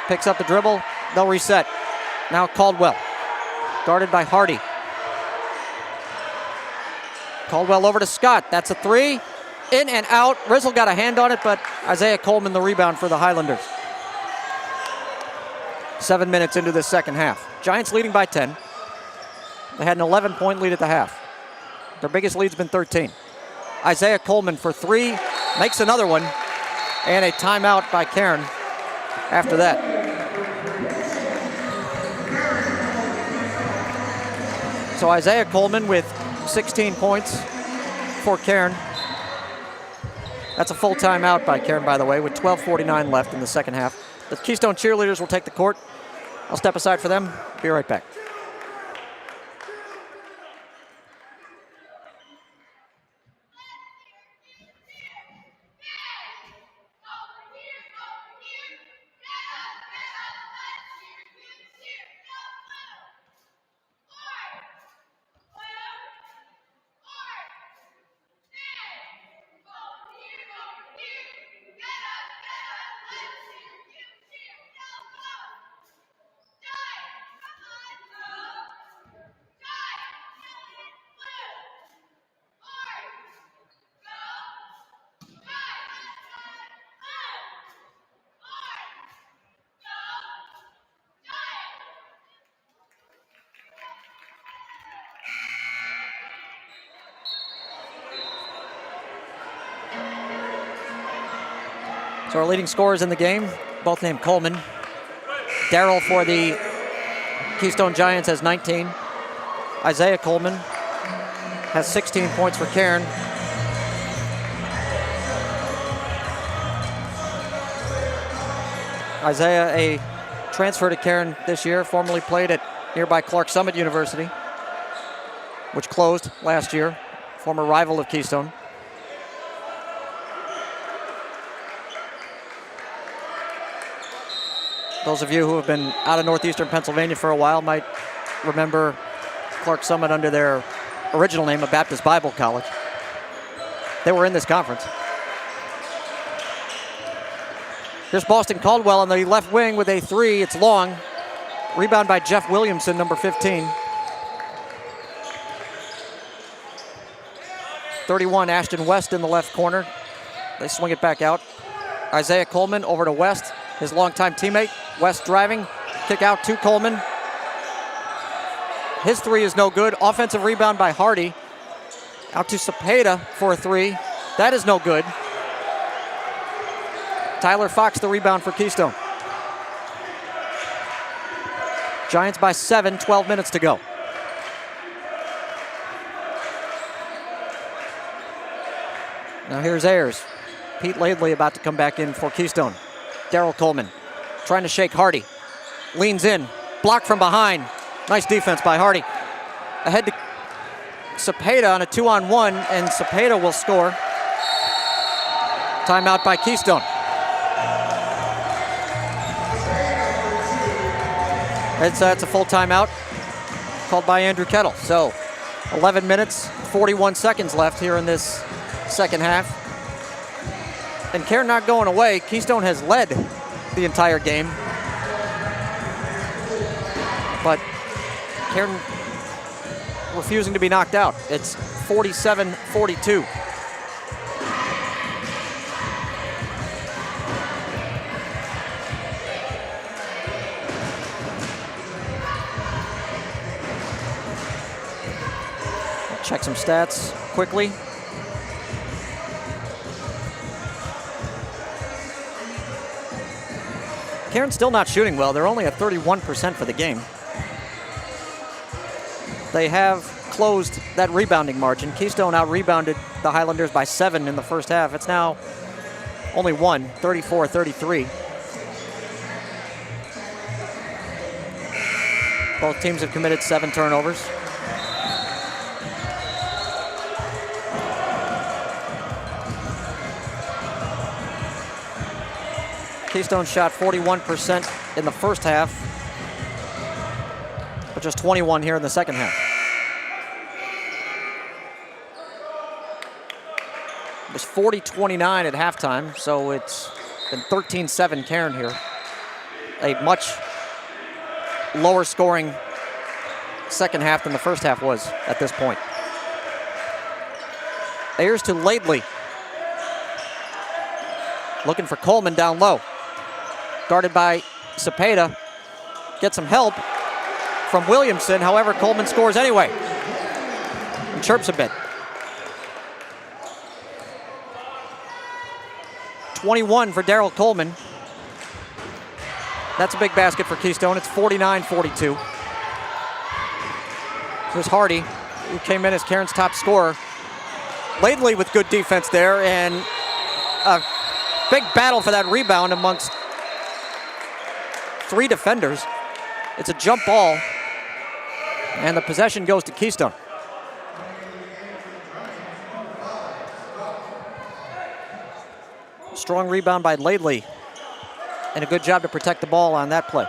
Picks up the dribble, they'll reset. Now Caldwell, guarded by Hardy. Caldwell over to Scott, that's a three. In and out, Rizzle got a hand on it, but Isaiah Coleman the rebound for the Highlanders. 7 minutes into the second half. Giants leading by 10. They had an 11-point lead at the half. Their biggest lead's been 13. Isaiah Coleman for three, makes another one, and a timeout by Cairn after that. So Isaiah Coleman with 16 points for Cairn. That's a full timeout by Cairn, by the way, with 12:49 left in the second half. The Keystone cheerleaders will take the court. I'll step aside for them. Be right back. So our leading scorers in the game, both named Coleman. Darrell for the Keystone Giants has 19. Isaiah Coleman has 16 points for Cairn. Isaiah, a transfer to Cairn this year, formerly played at nearby Clark Summit University, which closed last year, former rival of Keystone. Those of you who have been out of northeastern Pennsylvania for a while might remember Clark Summit under their original name of Baptist Bible College. They were in this conference. Here's Boston Caldwell on the left wing with a three. It's long. Rebound by Jeff Williamson, number 15. 31, Ashton West in the left corner. They swing it back out. Isaiah Coleman over to West, his longtime teammate. West driving, Kick out to Coleman. His three is no good. Offensive rebound by Hardy. Out to Cepeda for a three. That is no good. Tyler Fox the rebound for Keystone. Giants by 7, 12 minutes to go. Now here's Ayers. Pete Laidley about to come back in for Keystone. Daryl Coleman trying to shake Hardy. Leans in, blocked from behind. Nice defense by Hardy. Ahead to Cepeda on a 2-on-1, and Cepeda will score. Timeout by Keystone. It's a full timeout called by Andrew Kettle. So 11 minutes, 41 seconds left here in this second half. And Cairn not going away. Keystone has led the entire game. But Cairn refusing to be knocked out. It's 47-42. Check some stats quickly. Cairn's still not shooting well. They're only at 31% for the game. They have closed that rebounding margin. Keystone out-rebounded the Highlanders by 7 in the first half. It's now only 1, 34-33. Both teams have committed 7 turnovers. Keystone shot 41% in the first half, but just 21 here in the second half. It was 40-29 at halftime, so it's been 13-7 Cairn here. A much lower scoring second half than the first half was at this point. Ayers to Laidley. Looking for Coleman down low. Guarded by Cepeda. Gets some help from Williamson. However, Coleman scores anyway. And chirps a bit. 21 for Daryl Coleman. That's a big basket for Keystone. It's 49-42. Here's Hardy, who came in as Cairn's top scorer. Laidley with good defense there, and a big battle for that rebound amongst 3 defenders. It's a jump ball, and the possession goes to Keystone. Strong rebound by Laidley, and a good job to protect the ball on that play.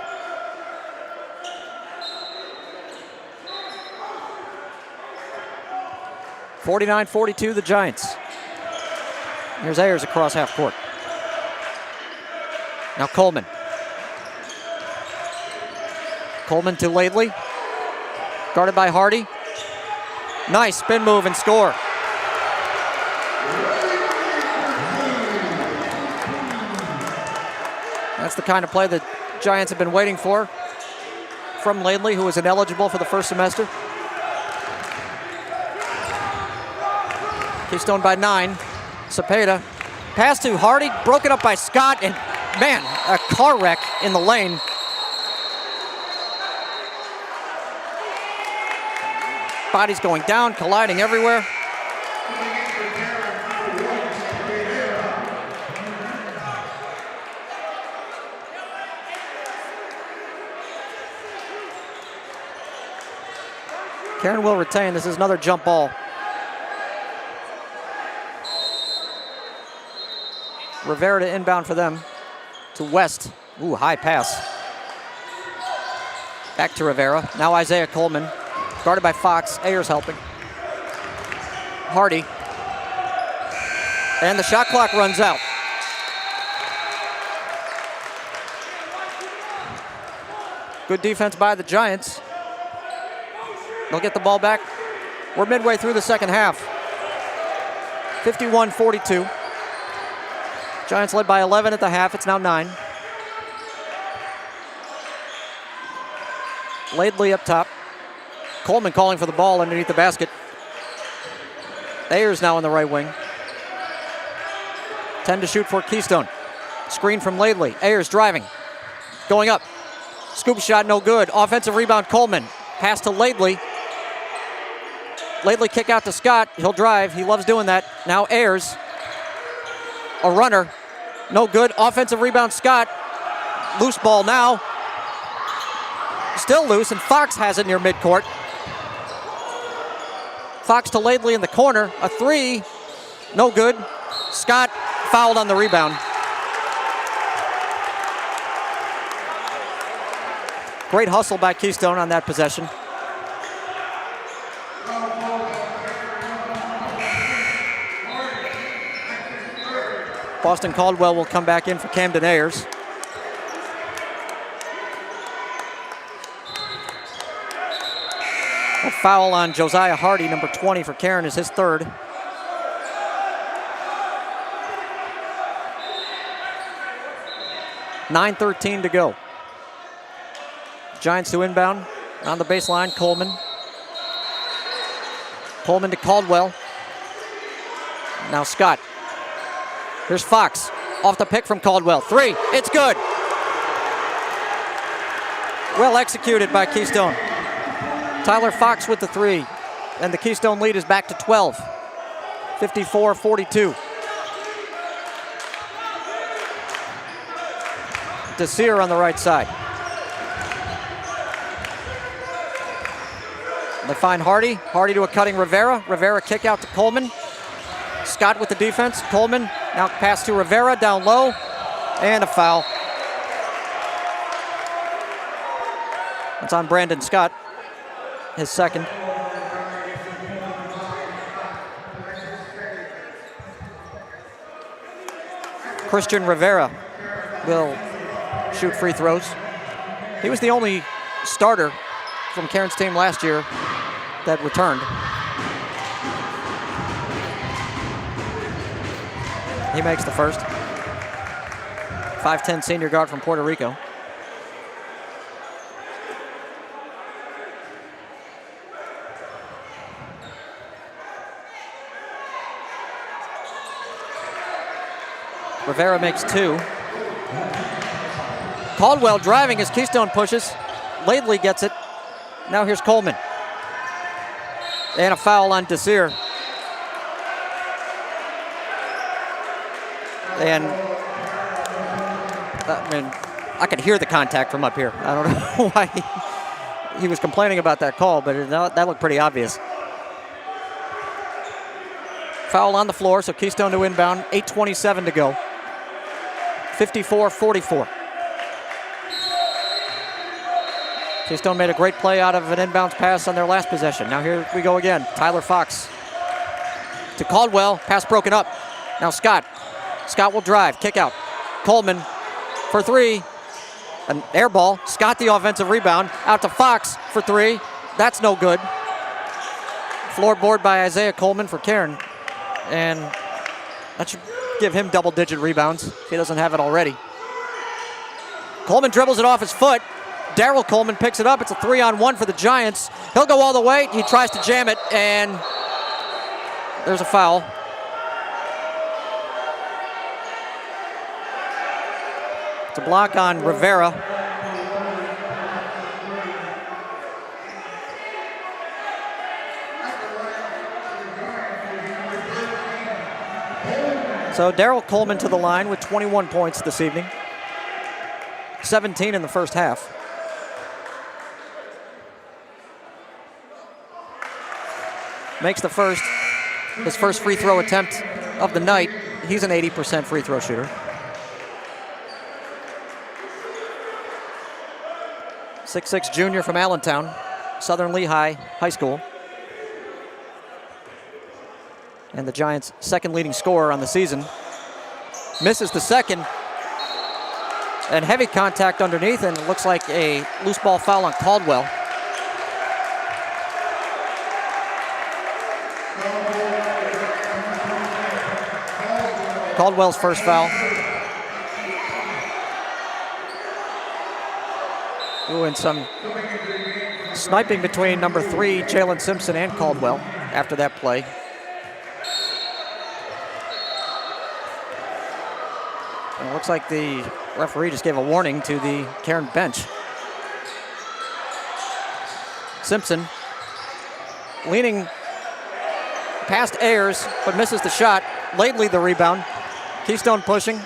(49-42) the Giants. Here's Ayers across half court. Now Coleman. Coleman to Laidley. Guarded by Hardy. Nice spin move and score. That's the kind of play the Giants have been waiting for from Laidley, who was ineligible for the first semester. Keystone by 9. Cepeda. Pass to Hardy, broken up by Scott, and man, a car wreck in the lane. Bodies going down, colliding everywhere. Cairn will retain. This is another jump ball. Rivera to inbound for them. To West. Ooh, high pass. Back to Rivera. Now Isaiah Coleman. Guarded by Fox. Ayers helping. Hardy. And the shot clock runs out. Good defense by the Giants. They'll get the ball back. We're midway through the second half. 51-42. Giants led by 11 at the half. It's now 9. Laidley up top. Coleman calling for the ball underneath the basket. Ayers now on the right wing. 10 to shoot for Keystone. Screen from Laidley. Ayers driving. Going up. Scoop shot, no good. Offensive rebound, Coleman. Pass to Laidley. Laidley kick out to Scott. He'll drive. He loves doing that. Now Ayers. A runner. No good. Offensive rebound, Scott. Loose ball now. Still loose, and Fox has it near midcourt. Fox to Laidley in the corner. A three. No good. Scott fouled on the rebound. Great hustle by Keystone on that possession. Boston Caldwell will come back in for Camden Ayers. A foul on Josiah Hardy, number 20 for Cairn, is his third. .9:13 to go. Giants to inbound on the baseline. Coleman. Coleman to Caldwell. Now Scott. Here's Fox. Off the pick from Caldwell. Three. It's good. Well executed by Keystone. Tyler Fox with the three. And the Keystone lead is back to 12. 54-42. Desir on the right side. They find Hardy. Hardy to a cutting Rivera. Rivera kick out to Coleman. Scott with the defense. Coleman now pass to Rivera down low. And a foul. It's on Brandon Scott. His second. Christian Rivera will shoot free throws. He was the only starter from Cairn's team last year that returned. He makes the first. 5'10" senior guard from Puerto Rico. Rivera makes two. Caldwell driving as Keystone pushes. Laidley gets it. Now here's Coleman. And a foul on Desir. And I could hear the contact from up here. I don't know why he was complaining about that call, but that looked pretty obvious. Foul on the floor, so Keystone to inbound. 8:27 to go. 54-44. Keystone made a great play out of an inbounds pass on their last possession. Now here we go again. Tyler Fox to Caldwell. Pass broken up. Now Scott. Scott will drive. Kick out. Coleman for three. An air ball. Scott the offensive rebound. Out to Fox for three. That's no good. Floorboard by Isaiah Coleman for Cairn. And that should give him double-digit rebounds if he doesn't have it already. Coleman dribbles it off his foot. Daryl Coleman picks it up. It's a 3-on-1 for the Giants. He'll go all the way. He tries to jam it, and there's a foul. It's a block on Rivera. So Daryl Coleman to the line with 21 points this evening. 17 in the first half. Makes the first, his first free throw attempt of the night. He's an 80% free throw shooter. 6'6" junior from Allentown, Southern Lehigh High School. And the Giants' second leading scorer on the season. Misses the second. And heavy contact underneath, and it looks like a loose ball foul on Caldwell. Caldwell's first foul. Ooh, and some sniping between number 3, Jalen Simpson, and Caldwell after that play. And it looks like the referee just gave a warning to the Cairn bench. Simpson leaning past Ayers, but misses the shot. Laidley the rebound. Keystone pushing.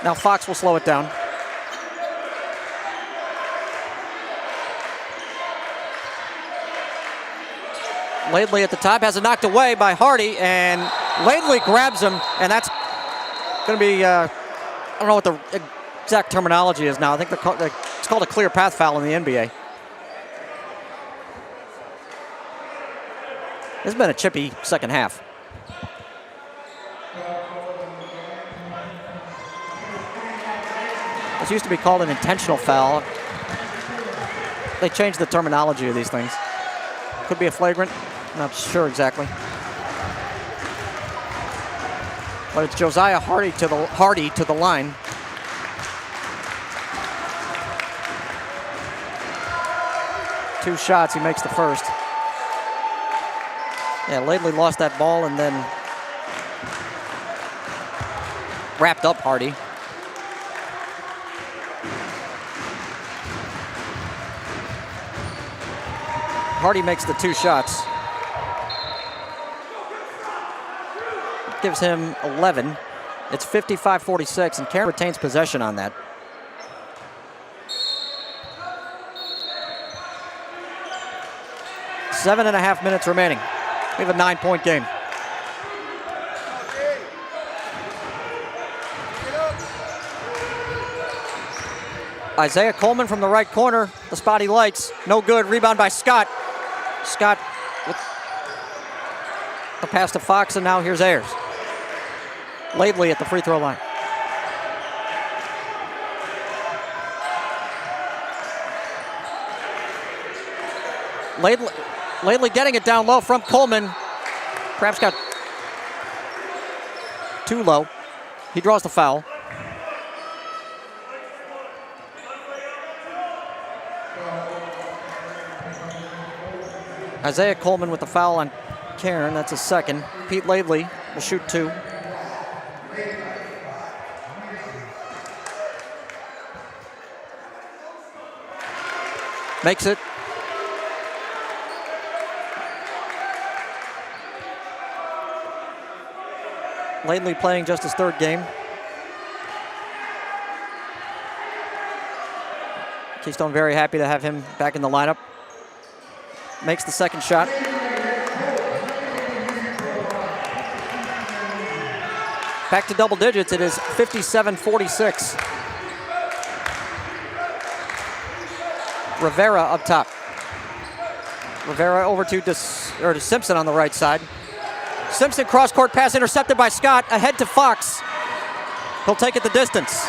Now Fox will slow it down. Laidley at the top, has it knocked away by Hardy, and Laidley grabs him, and that's going to be, I don't know what the exact terminology is now. I think it's called a clear path foul in the NBA. This has been a chippy second half. This used to be called an intentional foul. They changed the terminology of these things. Could be a flagrant. Not sure exactly. But it's Josiah Hardy to the line. Two shots, he makes the first. Yeah, Laidley lost that ball and then wrapped up Hardy. Hardy makes the two shots. Gives him 11. It's 55-46, and Cairn retains possession on that. Seven and a half minutes remaining. We have a 9-point game. Isaiah Coleman from the right corner. The spot he likes. No good. Rebound by Scott. Scott with the pass to Fox, and now here's Ayers. Laidley at the free throw line. Laidley getting it down low from Coleman. Perhaps got too low. He draws the foul. Isaiah Coleman with the foul on Cairn. That's a second. Pete Laidley will shoot two. Makes it. Laidley playing just his third game. Keystone very happy to have him back in the lineup. Makes the second shot. Back to double digits. It is 57-46. Rivera up top. Rivera over to Simpson on the right side. Simpson cross-court pass intercepted by Scott. Ahead to Fox. He'll take it the distance.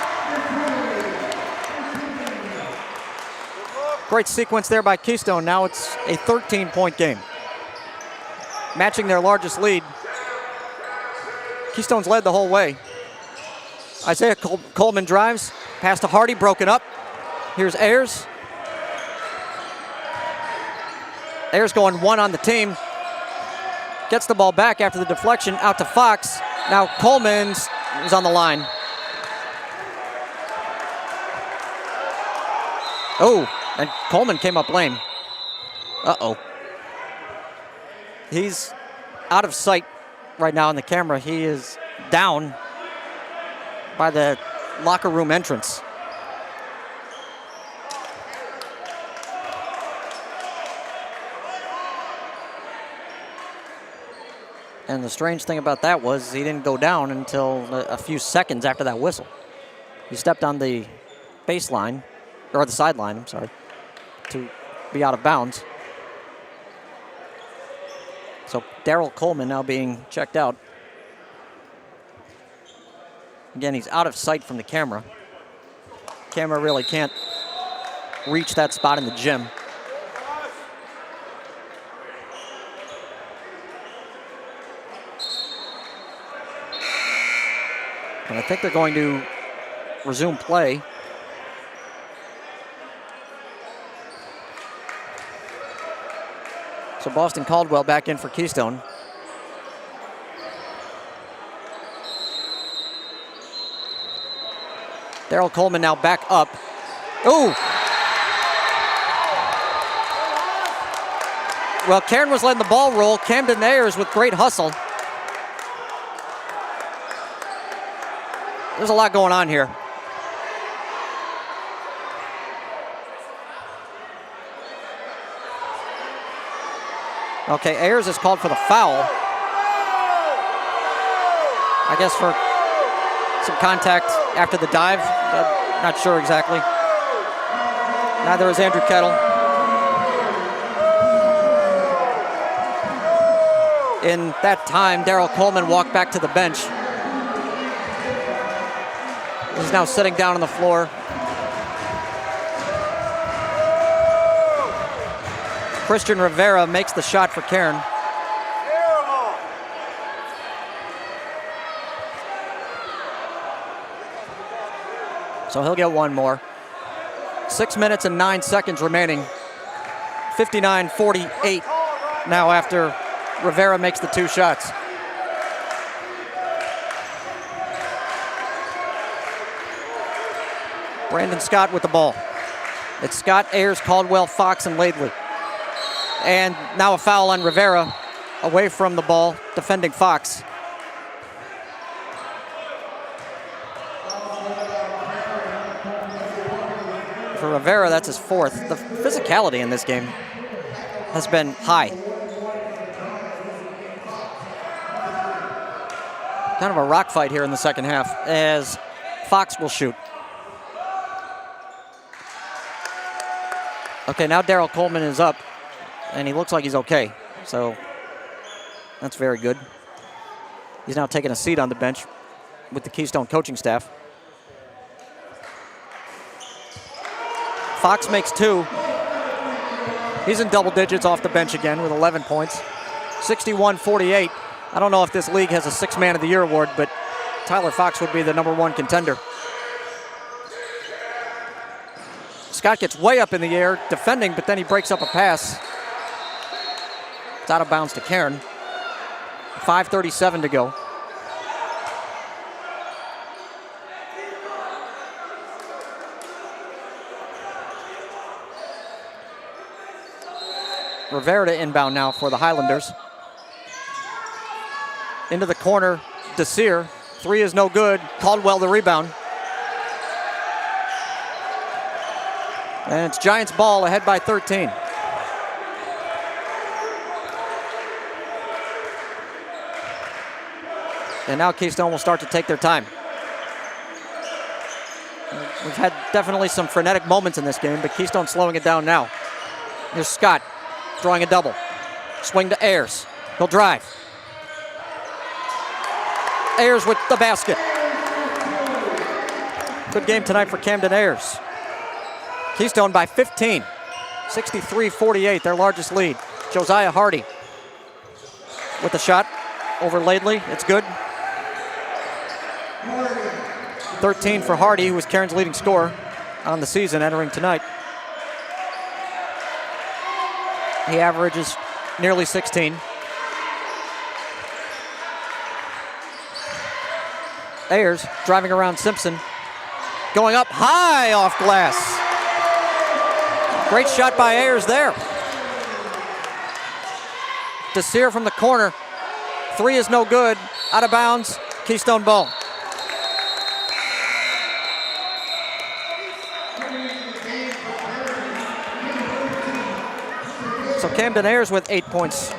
Great sequence there by Keystone. Now it's a 13-point game. Matching their largest lead. Keystone's led the whole way. Isaiah Coleman drives. Pass to Hardy, broken up. Here's Ayers. Ayers going one on the team. Gets the ball back after the deflection out to Fox. Now Coleman is on the line. Oh, and Coleman came up lame. Uh-oh. He's out of sight right now on the camera. He is down by the locker room entrance. And the strange thing about that was he didn't go down until a few seconds after that whistle. He stepped on the baseline, or the sideline, I'm sorry, to be out of bounds. So Daryl Coleman now being checked out. Again, he's out of sight from the camera. Camera really can't reach that spot in the gym. And I think they're going to resume play. So Boston Caldwell back in for Keystone. Daryl Coleman now back up. Ooh! Well, Cairn was letting the ball roll. Camden Ayers with great hustle. There's a lot going on here. Okay, Ayers is called for the foul. I guess for some contact after the dive. Not sure exactly. Neither is Andrew Kettle. In that time, Daryl Coleman walked back to the bench. He's now sitting down on the floor. Christian Rivera makes the shot for Cairn. So he'll get one more. 6 minutes and 9 seconds remaining. 59-48 now after Rivera makes the 2 shots. Brandon Scott with the ball. It's Scott, Ayers, Caldwell, Fox, and Laidley. And now a foul on Rivera, away from the ball, defending Fox. For Rivera, that's his 4th. The physicality in this game has been high. Kind of a rock fight here in the second half as Fox will shoot. Okay, now Daryl Coleman is up, and he looks like he's okay. So that's very good. He's now taking a seat on the bench with the Keystone coaching staff. Fox makes 2. He's in double digits off the bench again with 11 points. 61-48. I don't know if this league has a 6th Man of the Year award, but Tyler Fox would be the #1 contender. Scott gets way up in the air defending, but then he breaks up a pass. It's out of bounds to Cairn. 5:37 to go. Rivera to inbound now for the Highlanders. Into the corner, Desir. 3 is no good. Caldwell the rebound. And it's Giants ball, ahead by 13. And now Keystone will start to take their time. We've had definitely some frenetic moments in this game, but Keystone slowing it down now. Here's Scott drawing a double. Swing to Ayers. He'll drive. Ayers with the basket. Good game tonight for Camden Ayers. Keystone by 15. 63-48, their largest lead. Josiah Hardy with the shot over Laidley. It's good. 13 for Hardy, who was Cairn's leading scorer on the season entering tonight. He averages nearly 16. Ayers driving around Simpson. Going up high off glass. Great shot by Ayers there. Desir from the corner. 3 is no good. Out of bounds. Keystone ball. So Camden Ayers with 8 points.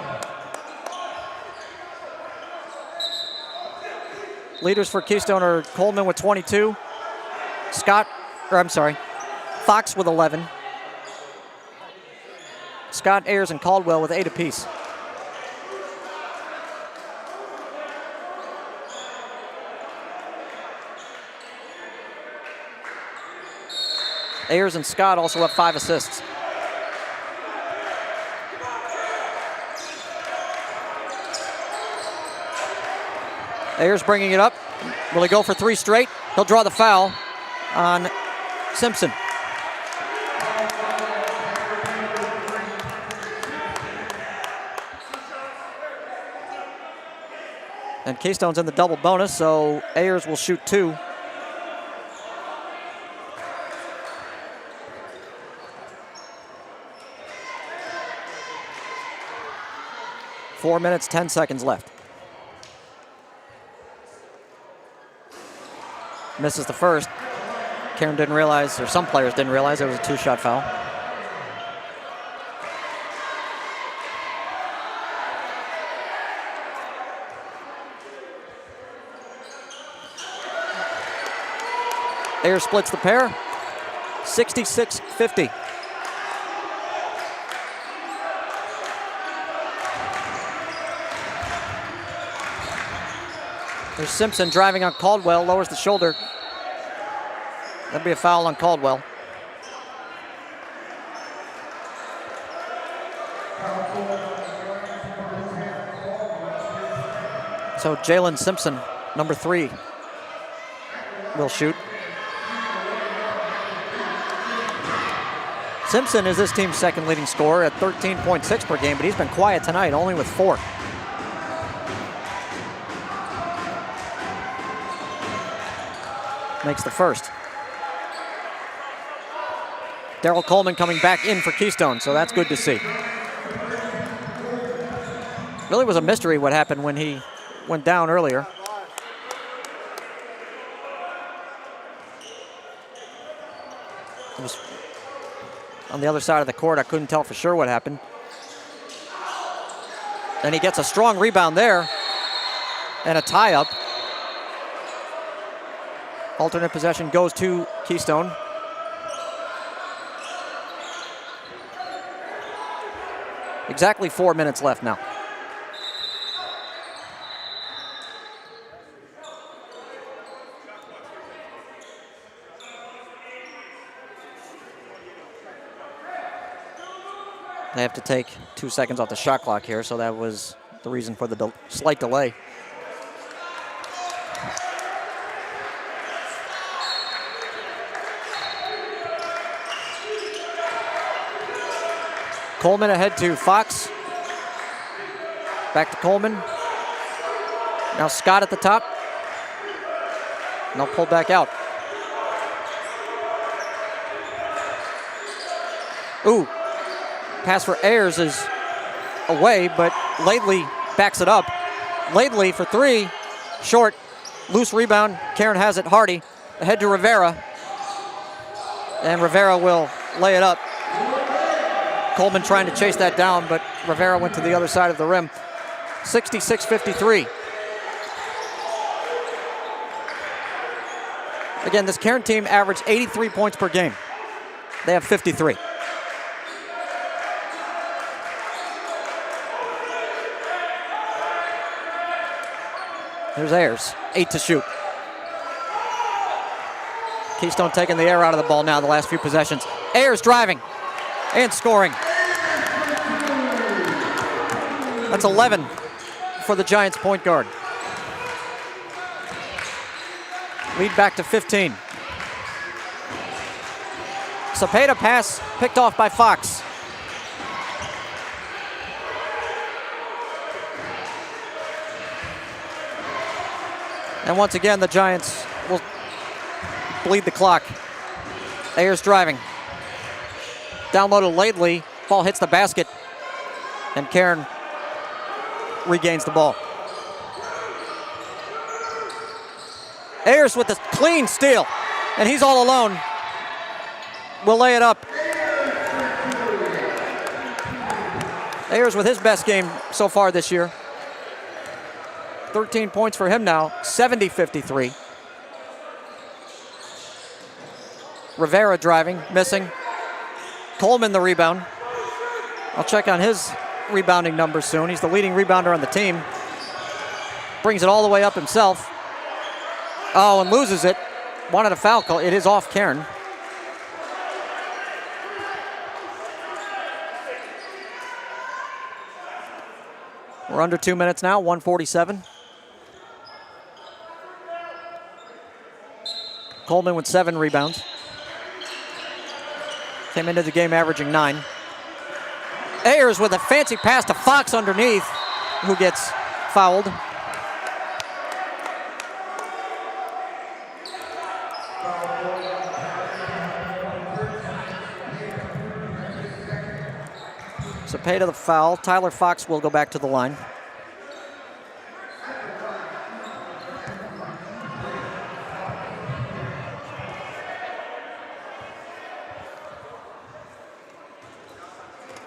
Leaders for Keystone are Coleman with 22. Fox with 11. Scott, Ayers, and Caldwell with 8 apiece. Ayers and Scott also have 5 assists. Ayers bringing it up. Will he go for 3 straight? He'll draw the foul on Simpson. And Keystone's in the double bonus, so Ayers will shoot 2. Four minutes, 10 seconds left. Misses the first. Cairn didn't realize, or some players didn't realize, it was a 2-shot foul. Ayers splits the pair, 66-50. There's Simpson driving on Caldwell, lowers the shoulder. That'd be a foul on Caldwell. So Jalen Simpson, number 3, will shoot. Simpson is this team's second leading scorer at 13.6 per game, but he's been quiet tonight, only with 4. Makes the first. Daryl Coleman coming back in for Keystone, so that's good to see. Really was a mystery what happened when he went down earlier. It was on the other side of the court. I couldn't tell for sure what happened. And he gets a strong rebound there and a tie-up. Alternate possession goes to Keystone. Exactly 4 minutes left now. They have to take 2 seconds off the shot clock here, so that was the reason for the slight delay. Coleman ahead to Fox. Back to Coleman. Now Scott at the top. And they'll pull back out. Ooh. Pass for Ayers is away, but Laidley backs it up. Laidley for 3. Short. Loose rebound. Cairn has it. Hardy. Ahead to Rivera. And Rivera will lay it up. Coleman trying to chase that down, but Rivera went to the other side of the rim. 66-53. Again, this Cairn team averaged 83 points per game. They have 53. There's Ayers, 8 to shoot. Keystone taking the air out of the ball now the last few possessions. Ayers driving and scoring. That's 11 for the Giants point guard. Lead back to 15. Cepeda pass picked off by Fox. And once again, the Giants will bleed the clock. Ayers driving. Down low to Laidley. Ball hits the basket. And Cairn regains the ball. Ayers with a clean steal. And he's all alone. Will lay it up. Ayers with his best game so far this year. 13 points for him now, 70-53. Rivera driving, missing. Coleman the rebound. I'll check on his rebounding numbers soon. He's the leading rebounder on the team. Brings it all the way up himself. Oh, and loses it. Wanted a foul call. It is off Cairn. We're under 2 minutes now, 1:47. Coleman with 7 rebounds. Came into the game averaging 9. Ayers with a fancy pass to Fox underneath, who gets fouled. Cepeda the foul. Tyler Fox will go back to the line.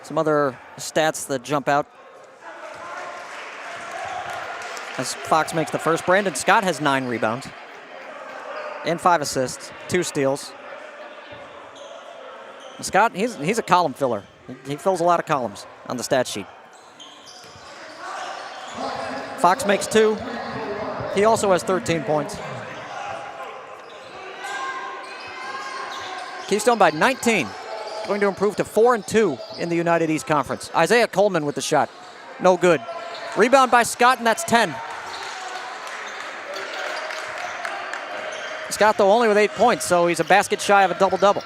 Some other stats that jump out as Fox makes the first. Brandon Scott has 9 rebounds and 5 assists, 2 steals. Scott, he's a column filler. He fills a lot of columns on the stat sheet. Fox makes 2. He also has 13 points. Keystone by 19. Going to improve to 4-2 in the United East Conference. Isaiah Coleman with the shot. No good. Rebound by Scott, and that's 10. Scott, though, only with 8 points, so he's a basket shy of a double-double.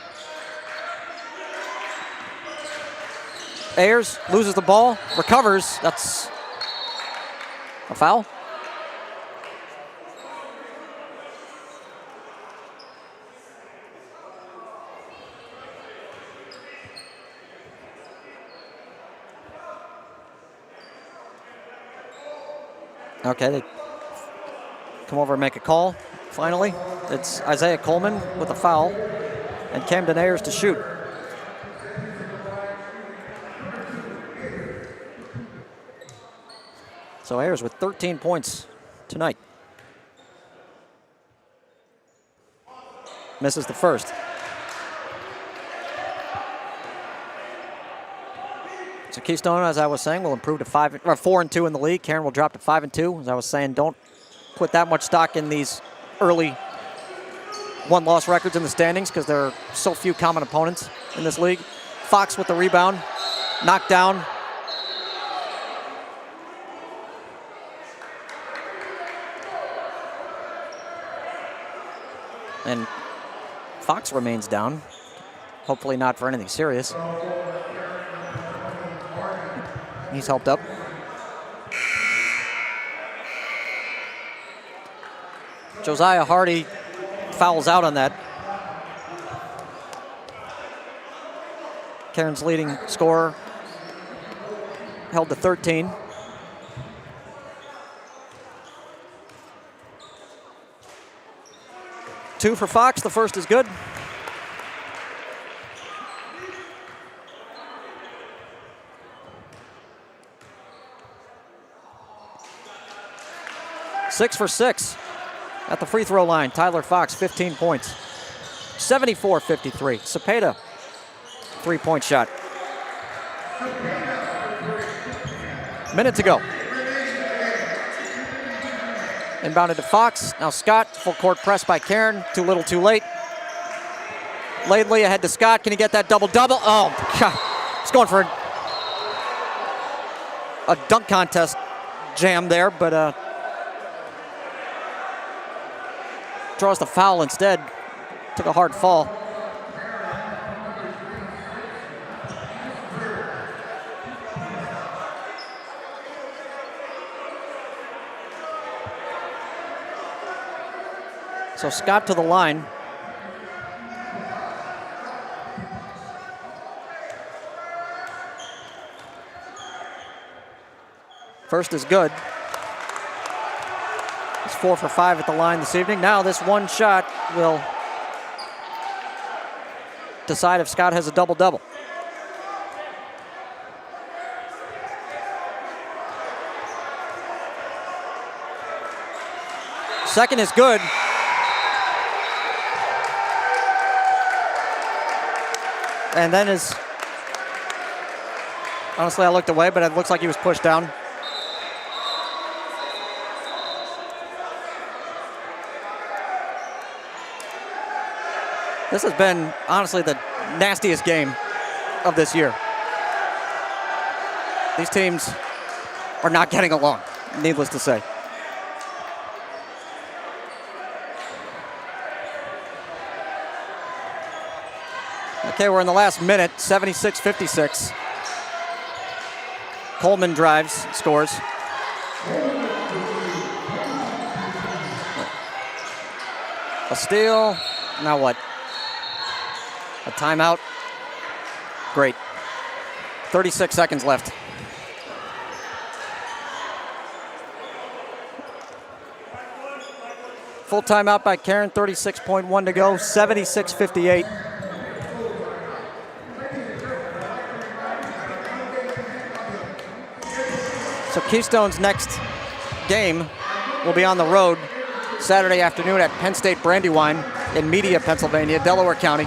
Ayers loses the ball, recovers. That's a foul. Okay, they come over and make a call. Finally, it's Isaiah Coleman with a foul and Camden Ayers to shoot. So Ayers with 13 points tonight. Misses the first. So Keystone, as I was saying, will improve to 4-2 in the league. Cairn will drop to 5-2. As I was saying, don't put that much stock in these early one-loss records in the standings because there are so few common opponents in this league. Fox with the rebound, knocked down. And Fox remains down. Hopefully not for anything serious. He's helped up. Josiah Hardy fouls out on that. Cairn's leading scorer held to 13. Two for Fox, the first is good. Six for 6 at the free throw line. Tyler Fox, 15 points. 74-53. Cepeda, 3-point shot. Minute to go. Inbounded to Fox. Now Scott, full court press by Cairn. Too little, too late. Laidley ahead to Scott. Can he get that double-double? Oh, God. He's going for a dunk contest jam there, but draws the foul instead. Took a hard fall. So Scott to the line. First is good. He's 4 for 5 at the line this evening. Now this one shot will decide if Scott has a double-double. Second is good. And then honestly, I looked away, but it looks like he was pushed down. This has been, honestly, the nastiest game of this year. These teams are not getting along, needless to say. Okay, we're in the last minute, 76-56. Coleman drives, scores. A steal, now what? A timeout, great. 36 seconds left. Full timeout by Cairn, 36.1 to go, 76-58. So Keystone's next game will be on the road Saturday afternoon at Penn State Brandywine in Media, Pennsylvania, Delaware County.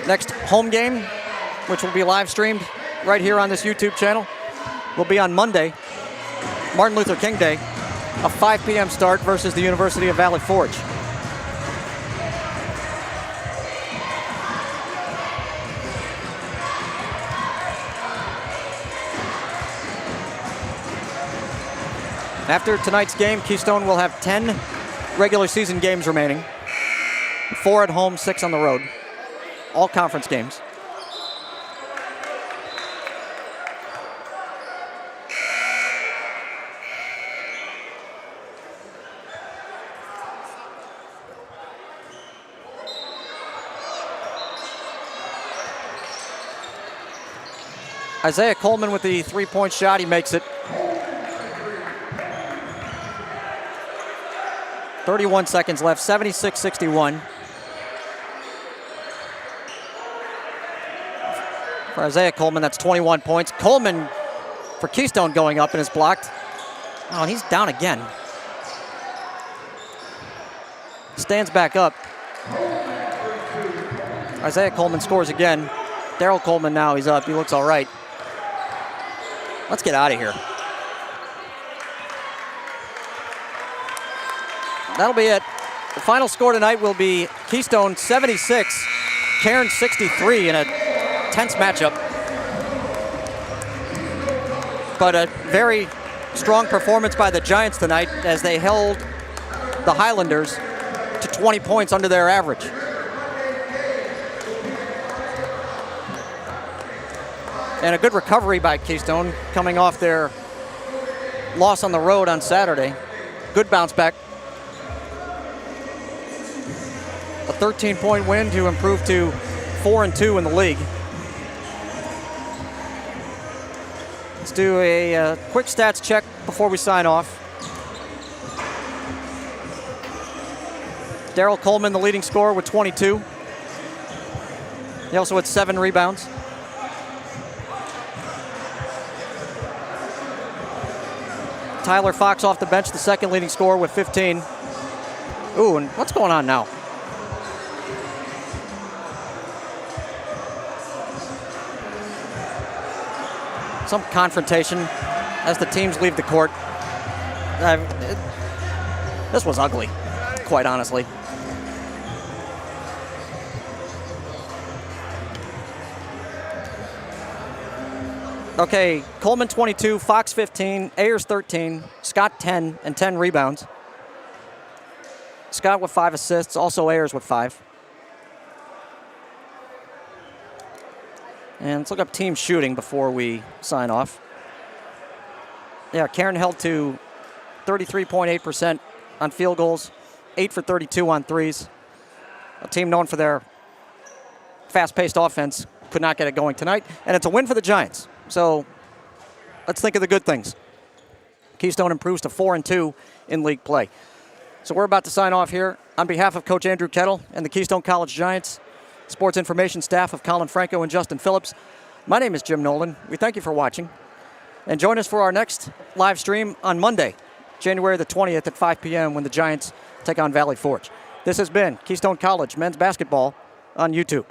Next home game, which will be live streamed right here on this YouTube channel, will be on Monday, Martin Luther King Day, a 5 p.m. start versus the University of Valley Forge. After tonight's game, Keystone will have 10 regular season games remaining. 4 at home, 6 on the road. All conference games. Isaiah Coleman with the three-point shot, he makes it. 31 seconds left, 76-61. For Isaiah Coleman, that's 21 points. Coleman for Keystone going up and is blocked. Oh, and he's down again. Stands back up. Isaiah Coleman scores again. Daryl Coleman now, he's up. He looks all right. Let's get out of here. That'll be it. The final score tonight will be Keystone 76, Cairn 63 in a tense matchup. But a very strong performance by the Giants tonight as they held the Highlanders to 20 points under their average. And a good recovery by Keystone coming off their loss on the road on Saturday. Good bounce back. A 13-point win to improve to 4-2 in the league. Let's do a quick stats check before we sign off. Daryl Coleman, the leading scorer, with 22. He also had 7 rebounds. Tyler Fox off the bench, the second leading scorer with 15. Ooh, and what's going on now? Some confrontation as the teams leave the court. This was ugly, quite honestly. Okay, Coleman 22, Fox 15, Ayers 13, Scott 10, and 10 rebounds. Scott with 5 assists, also Ayers with 5. And let's look up team shooting before we sign off. Yeah, Cairn held to 33.8% on field goals, 8 for 32 on threes. A team known for their fast-paced offense could not get it going tonight, and it's a win for the Giants. So let's think of the good things. Keystone improves to 4-2 in league play. So we're about to sign off here. On behalf of Coach Andrew Kettle and the Keystone College Giants, sports information staff of Colin Franco and Justin Phillips, my name is Jim Nolan. We thank you for watching. And join us for our next live stream on Monday, January the 20th at 5 p.m. when the Giants take on Valley Forge. This has been Keystone College men's basketball on YouTube.